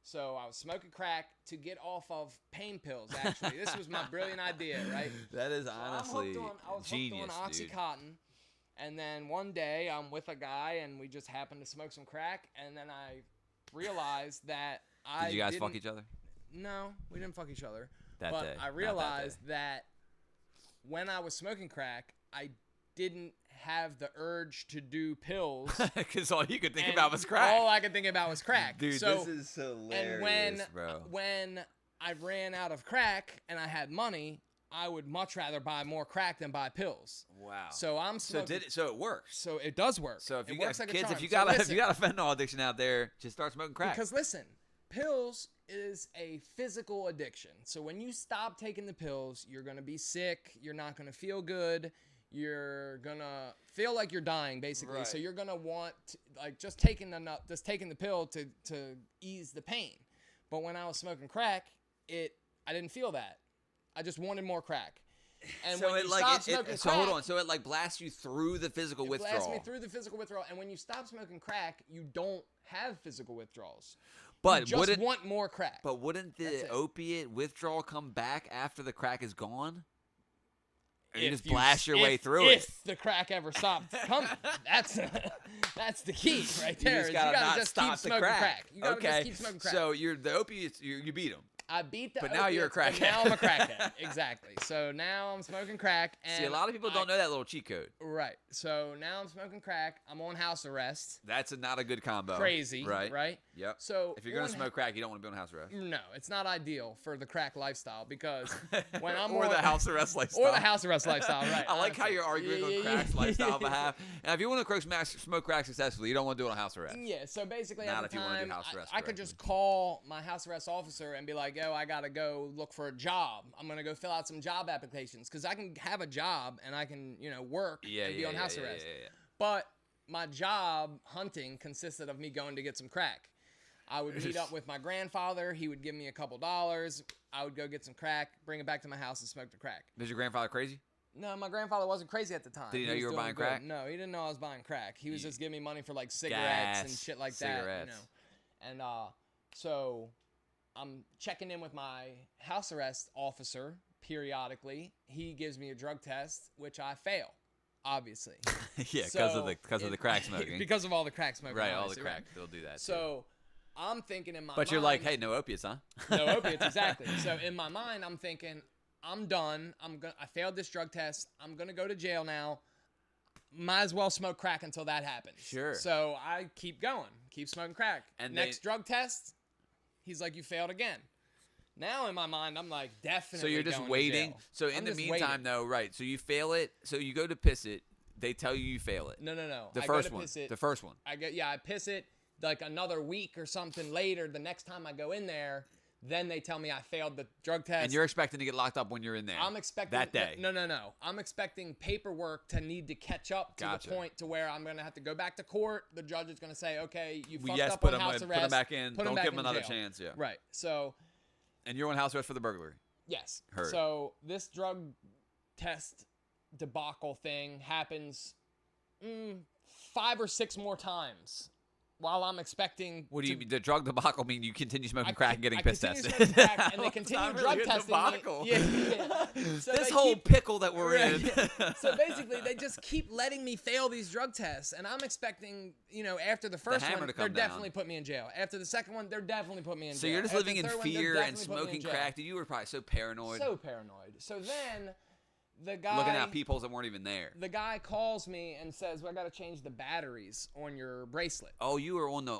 So I was smoking crack to get off of pain pills. Actually, this was my brilliant idea, right? That is So honestly I was genius, hooked on dude. OxyContin, and then one day I'm with a guy and we just happened to smoke some crack, and then I realized that Did you guys fuck didn't- each other? No, we didn't fuck each other. That but day, I not that realized that when I was smoking crack, I didn't have the urge to do pills. Because all you could think and about was crack. All I could think about was crack. Dude, so, this is hilarious, and bro. when I ran out of crack and I had money, I would much rather buy more crack than buy pills. Wow. So I'm smoking. So it works. So it does work. So if It you got works like a kids, charm. if you So got a listen, fentanyl addiction out there, just start smoking crack. because listen, pills is a physical addiction. So when you stop taking the pills, you're gonna be sick. You're not gonna feel good. You're gonna feel like you're dying, basically. Right. So you're gonna want like just taking the pill to ease the pain. But when I was smoking crack, I didn't feel that. I just wanted more crack. And so when it you like stop it, smoking so crack, hold on. So it like blasts you through the physical it withdrawal. blasts me through the physical withdrawal. And when you stop smoking crack, you don't have physical withdrawals. But you just wouldn't want more crack. but wouldn't That's the it. opiate withdrawal come back after the crack is gone? Or you If just blast your way through it. If the crack ever stopped coming, that's the key right there. You just is gotta not just stop keep the smoking crack. You gotta Okay. just keep smoking crack. So the opiates, you beat them. I beat the But now you're a opiates, crackhead. and now I'm a crackhead. Exactly. So now I'm smoking crack. And See, a lot of people don't know that little cheat code. Right. So now I'm smoking crack. I'm on house arrest. That's not a good combo. Crazy. Right. Right. Yep. So If you're gonna on- smoke crack, you don't want to be on house arrest. No, it's not ideal for the crack lifestyle because when I'm or on, the house arrest lifestyle. or the house arrest lifestyle, right? I like how honestly. you're arguing on Yeah, crack's yeah, lifestyle yeah. behalf. And if you want to smoke crack successfully, you don't want to do it on house arrest. Yeah, so basically Not at if the you wanna do time, house arrest I could just call my house arrest officer and be like, yo, I gotta go look for a job. I'm gonna go fill out some job applications because I can have a job and I can, work and be on house arrest. Yeah. But my job hunting consisted of me going to get some crack. I would meet up with my grandfather. He would give me a couple dollars. I would go get some crack, bring it back to my house, and smoke the crack. Was your grandfather crazy? No, my grandfather wasn't crazy at the time. Did he know was you were doing buying good. crack? No, he didn't know I was buying crack. He was just giving me money for like cigarettes and Gas, shit like cigarettes. that. And so I'm checking in with my house arrest officer periodically. He gives me a drug test, which I fail, obviously. Yeah, because of the crack smoking. Because of all the crack smoking. Right, all the crack. Right. They'll do that. So I'm thinking in my mind. But you're like, hey, no opiates, huh? No opiates, exactly. So in my mind, I'm thinking, I'm done. I failed this drug test. I'm gonna go to jail now. Might as well smoke crack until that happens. Sure. So I keep going, keep smoking crack. And next drug test, he's like, you failed again. Now in my mind, I'm like, definitely. So you're just going waiting. to jail. So in the meantime, though, right? So you fail it. So you go to piss it. They tell you fail it. No. The I first go to one. piss it. The first one. I piss it like another week or something later. The next time I go in there, then they tell me I failed the drug test. And you're expecting to get locked up when you're in there. I'm expecting that day. No. I'm expecting paperwork to need to catch up to the point to where I'm gonna have to go back to court. The judge is gonna say, "Okay, you fucked up on house arrest. Put him back in. Don't give him another jail." chance. Yeah. Right. So. And you're on house arrest for the burglary. Yes. Heard. So this drug test debacle thing happens 5 or 6 more times. While I'm expecting. What do you mean? The drug debacle mean you continue smoking crack and getting piss tested? Crack, and they continue drug testing me. Yeah. So this whole pickle that we're in. So basically, they just keep letting me fail these drug tests, and I'm expecting, after the first one, they're definitely put me in jail. After the second one, they're definitely put me in jail. So you're just living in fear and smoking crack. You were probably so paranoid. So paranoid. So then. The guy looking at peepholes that weren't even there. The guy calls me and says, "Well, I got to change the batteries on your bracelet." Oh, you were on the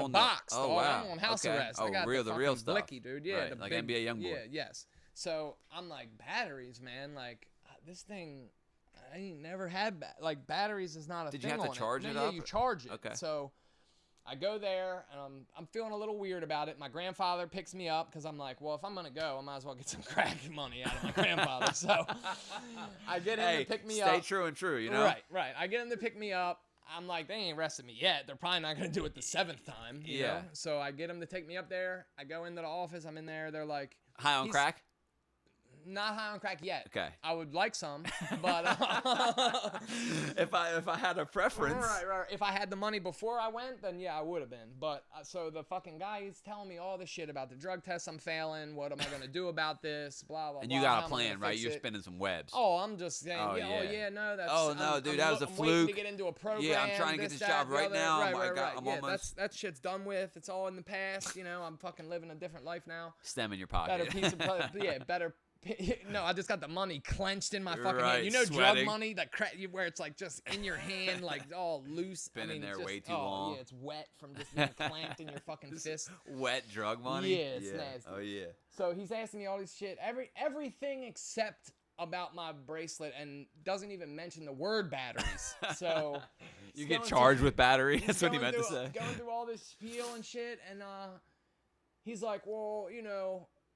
box. Oh, wow. I'm on house arrest. Oh, I got the real stuff. Blicky, dude. Yeah, right. Like NBA YoungBoy. Yeah, yes. So I'm like, batteries, man. Like this thing, I ain't never had like batteries is not a thing. Did you have to charge it up? Yeah, you charge it. Okay. So I go there, and I'm feeling a little weird about it. My grandfather picks me up because I'm like, well, if I'm going to go, I might as well get some crack money out of my grandfather. So I get him to pick me up. Stay true and true, you know? Right. I get him to pick me up. I'm like, they ain't arrested me yet. They're probably not going to do it the 7th time. You know? So I get him to take me up there. I go into the office. I'm in there. They're like. High on crack? Not high on crack yet. Okay. I would like some, but if I had a preference. Right. If I had the money before I went, then yeah, I would have been. But so the fucking guy is telling me all this shit about the drug test I'm failing. What am I gonna do about this? Blah blah. And you got a plan, right? You're spinning some webs. Oh, I'm just saying. Oh yeah. No, that's. Oh no, dude, that was a fluke. Waiting to get into a program. Yeah, I'm trying to get this job right now. Right. I'm yeah, almost. That shit's done with. It's all in the past. I'm fucking living a different life now. Stem in your pocket. Better piece of better. No, I just got the money clenched in my fucking hand. Sweating. Drug money, where it's like just in your hand, like all loose. Been in there way too long. Yeah, it's wet from just being clamped in your fucking fist. Wet drug money? Yeah, it's nasty. Oh, yeah. So he's asking me all this shit, everything except about my bracelet, and doesn't even mention the word batteries. So you get charged with battery? That's what he meant to say. Going through all this spiel and shit, and he's like, well,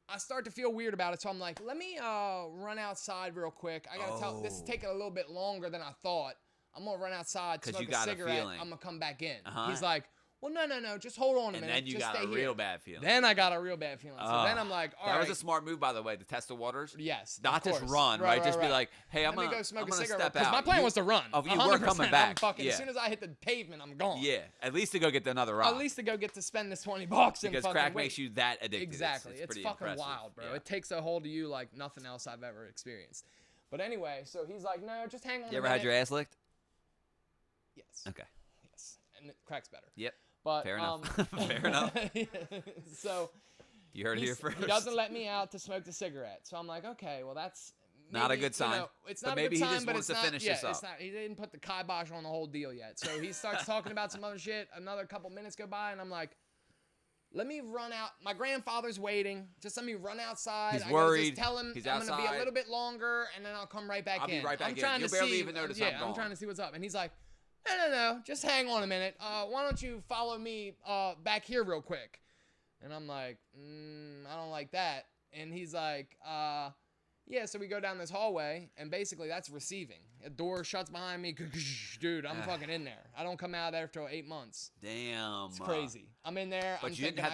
I start to feel weird about it, so I'm like, let me run outside real quick. I gotta tell this is taking a little bit longer than I thought. I'm gonna run outside, smoke a cigarette. I'm gonna come back in. He's like, well, no, just hold on a minute. And then you just got a real bad feeling. Then I got a real bad feeling. So then I'm like, all right. That was a smart move, by the way, to test the waters. Yes. Not just run, right? Just be like, hey, I'm gonna go smoke a cigarette. Step out. Because my plan was to run. Oh, you were coming back. As soon as I hit the pavement, I'm gone. Yeah. At least to go get another rock. At least to go get to spend this $20 and because crack makes you that addicted. Exactly. It's fucking impressive. wild, bro. Yeah. It takes a hold of you like nothing else I've ever experienced. But anyway, so he's like, no, just hang on. You ever had your ass licked? Yes. Okay. Yes. And crack's better. Yep. But fair enough. Fair enough. So you heard it here first. He doesn't let me out to smoke the cigarette. So I'm like, okay, well that's not a good sign. It's but not maybe a good he sign, just but wants it's to not, finish yeah, this up. It's not, he didn't put the kibosh on the whole deal yet. So he starts talking about some other shit. Another couple minutes go by, and I'm like, let me run out. My grandfather's waiting. Just let me run outside. He's worried. Just tell him He's I'm going to be outside. a little bit longer, and then I'll come right back in. I'll be right back I'm trying You'll to barely see, even notice I'm gone. I'm trying to see what's up. And he's like, no, just hang on a minute. Why don't you follow me back here real quick? And I'm like, I don't like that. And he's like, yeah, so we go down this hallway, and basically that's receiving. A door shuts behind me. Dude, I'm fucking in there. I don't come out there till 8 months. Damn. It's crazy. I'm in there. But you didn't have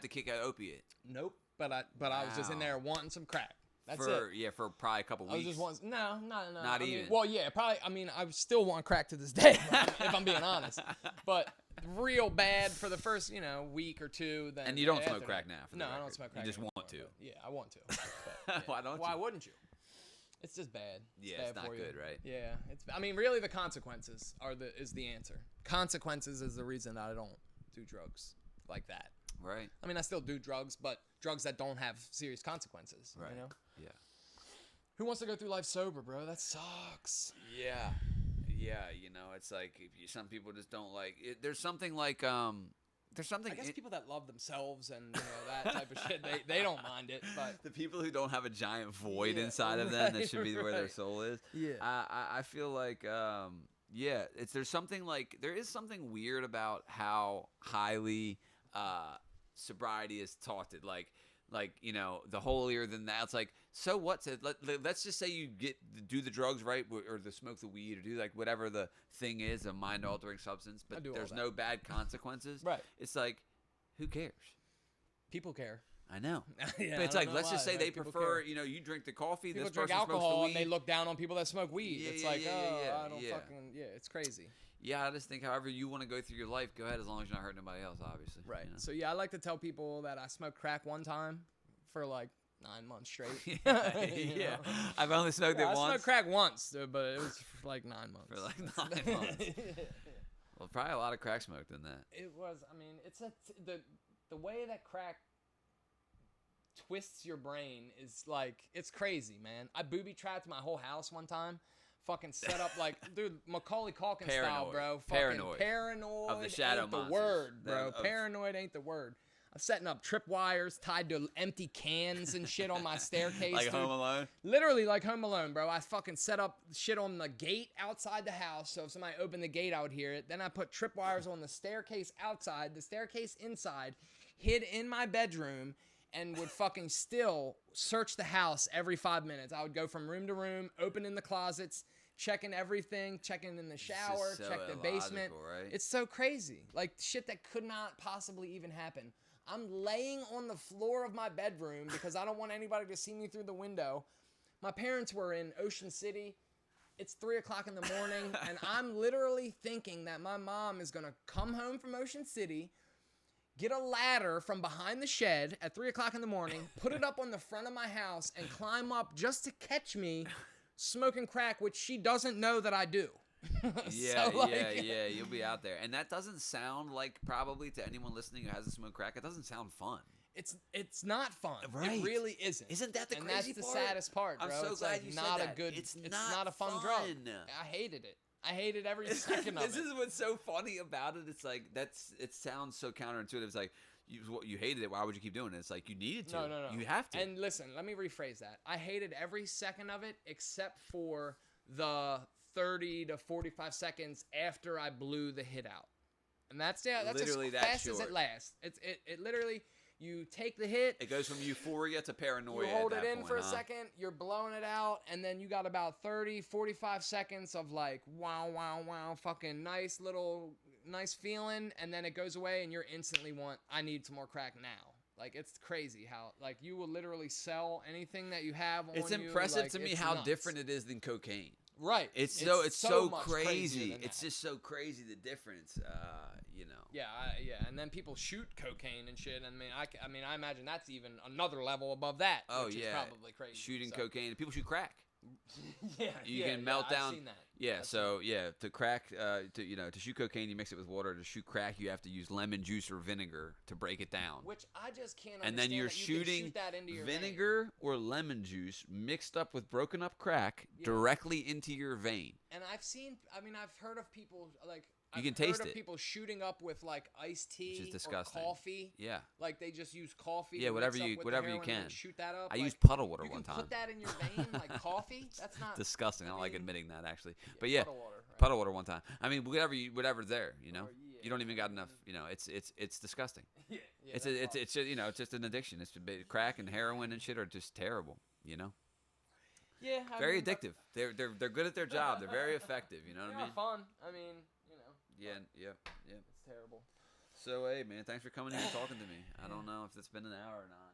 to kick an opiate. Nope. But I was just in there wanting some crack. That's it. Yeah, for probably a couple weeks. I was just wanting, no. Not even. Well, yeah, probably. I mean, I still want crack to this day, if I'm being honest. But real bad for the first, week or two. Then and you don't smoke crack now. No, I don't smoke crack. You just want to. but yeah, I want to. But, yeah. Why don't Why you? wouldn't you? It's just bad. Yeah, bad it's not for you. good, right? Yeah, I mean, really, the consequences is the answer. Consequences is the reason that I don't do drugs like that. Right. I mean, I still do drugs, but drugs that don't have serious consequences. Right. You know? Yeah. Who wants to go through life sober, bro? That sucks. Yeah. Yeah. You know, it's like some people just don't like it. There's something like there's something. I guess people that love themselves and that type of shit, they don't mind it. But the people who don't have a giant void Yeah, inside of them that should be where their right. soul is. Yeah. I feel like yeah, there is something weird about how highly sobriety is taught. Like you know, the holier than that. It's like, so what? Let's just say you do the drugs, right, or the smoke the weed, or do like whatever the thing is, a mind altering substance, but there's no bad consequences. Right. It's like, who cares? People care. I know. Yeah, But it's I like, don't let's know just why. say Like, they people prefer, care. you know, you drink the coffee, People this drink person smokes the alcohol weed. and they look down on people that smoke weed. Yeah, It's yeah, like, yeah, oh, yeah, I don't yeah. fucking it's crazy. Yeah, I just think however you want to go through your life, go ahead as long as you're not hurting nobody else, obviously. Right. You know? So yeah, I like to tell people that I smoked crack one time for like 9 months straight. yeah, You know? I've only smoked it I once. smoked crack once, but it was for like 9 months. For like 9 months. Well, probably a lot of crack smoked in that. It was. I mean, it's the way that crack twists your brain is like, it's crazy, man. I booby trapped my whole house one time. Fucking set up like, dude, Macaulay Culkin style, bro. Fucking paranoid of the shadow ain't monsters. the word, bro. Of- Paranoid ain't the word. I'm setting up tripwires tied to empty cans and shit on my staircase. Like dude. Home Alone? Literally like Home Alone, bro. I fucking set up shit on the gate outside the house, so if somebody opened the gate, I would hear it. Then I put tripwires on the staircase outside, the staircase inside, hid in my bedroom, and would fucking still search the house every 5 minutes. I would go from room to room, opening the closets, checking everything, checking in the shower, so check the basement. right? It's so crazy. Like shit that could not possibly even happen. I'm laying on the floor of my bedroom because I don't want anybody to see me through the window. My parents were in Ocean City. It's 3 o'clock in the morning, and I'm literally thinking that my mom is going to come home from Ocean City, get a ladder from behind the shed at 3 o'clock in the morning, put it up on the front of my house, and climb up just to catch me smoking crack, which she doesn't know that I do. Yeah, So, like, yeah, you'll be out there. And that doesn't sound like, probably to anyone listening who hasn't smoked crack, it doesn't sound fun. It's not fun. Right. It really isn't. Isn't that the and crazy that's part? the saddest part, bro. I'm so it's glad like you said not that. a good. It's not not a fun drug. fun. I hated it. I hated every second of it. This is what's so funny about it. It's like, it sounds so counterintuitive. It's like, you hated it. Why would you keep doing it? It's like, you needed to. No. You have to. And listen, let me rephrase that. I hated every second of it except for the 30 to 45 seconds after I blew the hit out. And that's Literally as that fast as short. it lasts. It literally, you take the hit. It goes from euphoria to paranoia. You hold at it that in point, for a huh? second, you're blowing it out, and then you got about 30, 45 seconds of like, wow, wow, wow, fucking nice feeling, and then it goes away, and you're instantly I need some more crack now. Like, it's crazy how, like, you will literally sell anything that you have on It's you. impressive Like, to me it's how nuts. different it is than cocaine. Right. It's so much crazy. crazier than It's that. just so crazy the difference. You know. Yeah, and then people shoot cocaine and shit. I mean, I imagine that's even another level above that. Oh which yeah, is probably crazy. Shooting so. cocaine. People shoot crack. Yeah, You can melt down. I've seen that. Yeah, to crack, to shoot cocaine, you mix it with water. To shoot crack, you have to use lemon juice or vinegar to break it down. Which I just can't understand. And then you're that you can shooting shoot that into your vinegar or lemon juice mixed up with broken up crack Yeah. directly into your vein. vein. And I've heard of people like. You I've can taste heard of it. people shooting up with like iced tea Which is disgusting. or coffee. Yeah. Like they just use coffee. Yeah, to whatever mix up you- with whatever the you heroin and can. shoot that up. I like, used puddle water you one can time. put that in your vein like coffee. That's not Disgusting. I don't like mean, admitting that actually. But yeah, puddle water. Right? puddle water one time. I mean, whatever's there, you know. Or, yeah, You don't even got enough. You know, it's disgusting. Yeah, It's that's it's awesome. it's you know, it's just an addiction. It's crack and heroin and shit are just terrible. You know, yeah. very addictive. They're good at their job. They're very effective. You know what I mean? Fun. I mean, Yeah. it's terrible. So hey, man, thanks for coming in and talking to me. I don't know if it's been an hour or not.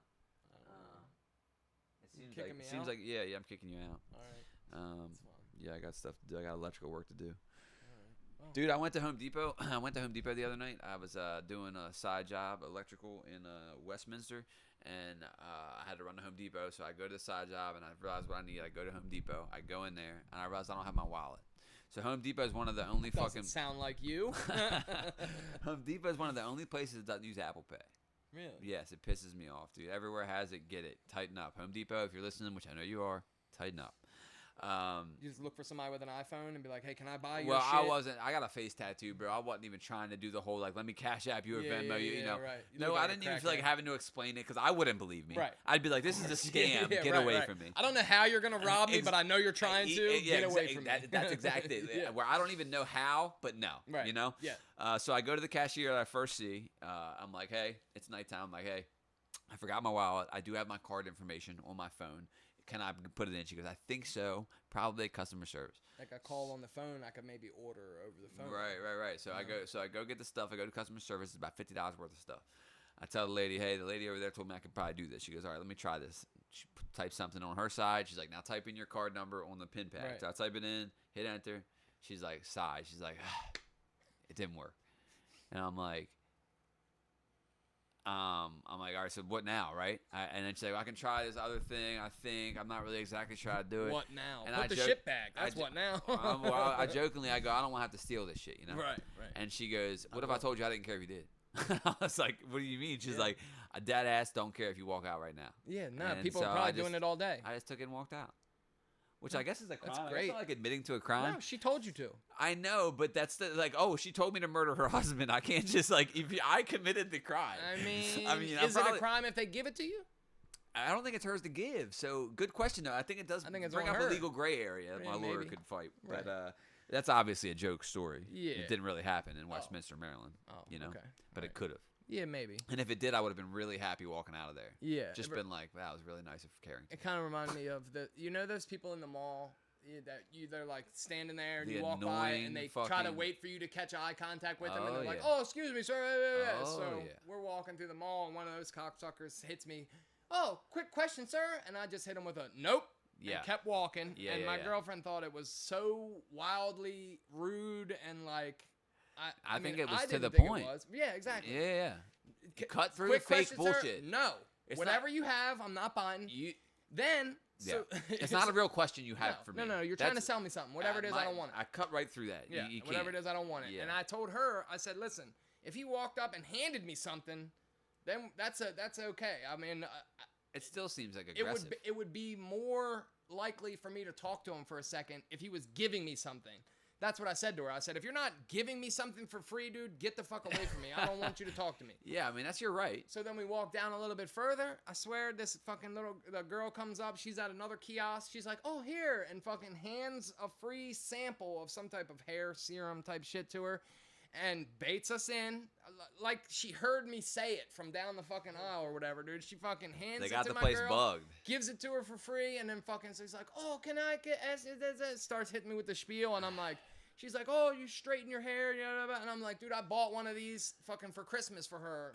It You seems kicking like me out? yeah, I'm kicking you out. All right. Um, That's fine. yeah, I got stuff to do. I got electrical work to do. All right. Dude, I went to Home Depot. I went to Home Depot the other night. I was doing a side job, electrical, in Westminster, and I had to run to Home Depot. So I go to the side job, and I realized what I need. I go to Home Depot. I go in there, and I realize I don't have my wallet. So Home Depot is one of the only Doesn't sound like you. Home Depot is one of the only places that doesn't use Apple Pay. Really? Yes, it pisses me off, dude. Everywhere has it. Get it. Tighten up. Home Depot, if you're listening, which I know you are, tighten up. You just look for somebody with an iPhone and be like, hey, can I buy your well, shit? I got a face tattoo, bro. I wasn't even trying to do the whole, like, let me cash app you or Venmo you, you know. Right. You no, look I like a didn't even feel like crackhead. having to explain it because I wouldn't believe me. Right. I'd be like, this is a scam. Get right, away right. from me. I don't know how you're going to rob me, but I know you're trying to. Get away from me. That's exactly it. Yeah. Where I don't even know how, but no. Right. You know? Yeah. So I go to the cashier that I first see. I'm like, hey, it's nighttime. I'm like, hey, I forgot my wallet. I do have my card information on my phone. Can I put it in? She goes, I think so. Probably customer service. Like a call on the phone, I could maybe order over the phone. Right. So I go get the stuff. I go to customer service. It's about $50 worth of stuff. I tell the lady, hey, the lady over there told me I could probably do this. She goes, all right, let me try this. She types something on her side. She's like, now type in your card number on the pin pad. Right. So I type it in, hit enter. She's like, sigh. She's like, it didn't work. And I'm like, all right, so what now, right? And then she's like, well, I can try this other thing. I think I'm not really exactly sure how to do it. What now? And Put the shit back. That's what now. Well, I jokingly, I go, I don't want to have to steal this shit, you know? Right. And she goes, what if I told you I didn't care if you did? I was like, what do you mean? She's like, a dead ass don't care if you walk out right now. Yeah, no, And people so are probably doing it all day. I just took it and walked out. Which I guess is a crime. That's great. It's not like admitting to a crime. No, she told you to. I know, but that's she told me to murder her husband. I can't just I committed the crime. I mean, is it a crime if they give it to you? I don't think it's hers to give. So good question though. I think it does it's bring on up her. a legal gray area. Yeah, My lawyer maybe. could fight, Right. but that's obviously a joke story. Yeah. It didn't really happen in Westminster, Maryland. Oh, you know, okay. but Right. it could have. Yeah, maybe. And if it did, I would have been really happy walking out of there. Yeah. Just been like, wow, it was really nice of Carrington. It kind of reminded me of those people in the mall they're like standing there and The you walk by annoying and they try to fucking- wait for you to catch eye contact with them and Oh, they're like, yeah. oh, excuse me, sir. Oh, So yeah. we're walking through the mall and one of those cocksuckers hits me. Oh, quick question, sir. And I just hit him with a nope. Yeah. And kept walking. Yeah, and yeah, my yeah. girlfriend thought it was so wildly rude and like. I think mean, it was I to the didn't think point. It was. Yeah, exactly. Yeah. Cut through Quick the fake question, sir? bullshit. No. It's Whatever not- you have, I'm not buying. Then. Yeah. So, It's not a real question you have for me. No, you're trying to sell me something. Whatever it is, I don't want it. I cut right through that. Yeah, You whatever can't. it is, I don't want it. Yeah. And I told her, I said, listen, if he walked up and handed me something, then that's okay. I mean, It still seems like it aggressive. would be more likely for me to talk to him for a second if he was giving me something. That's what I said to her. I said, if you're not giving me something for free, dude, get the fuck away from me. I don't want you to talk to me. Yeah, I mean, that's your right. So then we walk down a little bit further. I swear this fucking the girl comes up. She's at another kiosk. She's like, oh, here. And fucking hands a free sample of some type of hair serum type shit to her. And baits us in. Like she heard me say it from down the fucking aisle or whatever, dude. She fucking hands They it got to the my place girl, bugged. gives it to her for free, and then fucking she's like, oh, can I get starts hitting me with the spiel, and I'm like, she's like, oh, you straighten your hair, and I'm like, dude, I bought one of these fucking for Christmas for her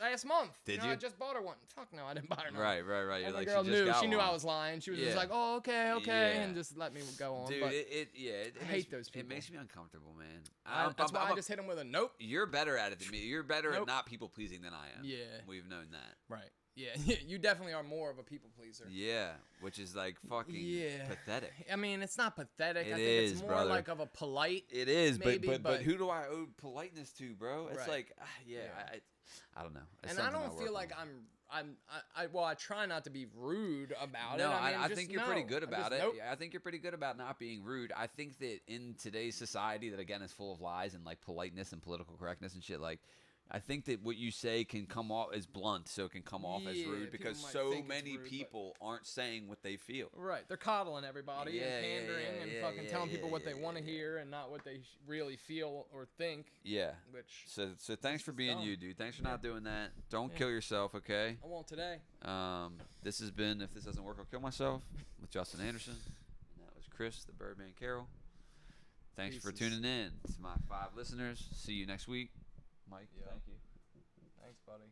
last month. Did you? you? I just bought her one. Fuck no, I didn't buy her none. Right. And You're the like, girl she just knew. got She knew one. I was lying. She was Yeah. just like, oh, okay, Yeah. and just let me go on. Dude, but it I makes- hate those people. It makes me uncomfortable, man. that's why I just hit him with a nope. You're better at it than me. You're better Nope. at not people pleasing than I am. Yeah. We've known that. Right. Yeah, you definitely are more of a people pleaser. Yeah, which is like fucking pathetic. I mean, it's not pathetic. It I think is, it's more brother. like of a polite. It is, maybe, but who do I owe politeness to, bro? It's Right. like, Yeah. I don't know. It's And I something don't work feel like on. I try not to be rude about No, it. I mean, I just think you're pretty no. good I about just- it. nope. Yeah, I think you're pretty good about not being rude. I think that in today's society that again is full of lies and like politeness and political correctness and shit, like I think that what you say can come off as blunt, so it can come off as Yeah, rude because people might so think it's many rude, but- people aren't saying what they feel. Right, they're coddling everybody Yeah, and pandering and fucking telling people what they want to yeah. hear and not what they really feel or think. Yeah. Which So thanks for is being dumb. you, dude. Thanks for not doing that. Don't Yeah. kill yourself, okay? I won't today. This has been If This Doesn't Work, I'll Kill Myself with Justin Anderson. And that was Chris, the Birdman Carroll. Thanks for Pieces. tuning in to my 5 listeners. See you next week. Mike, Yeah. thank you. Thanks, buddy.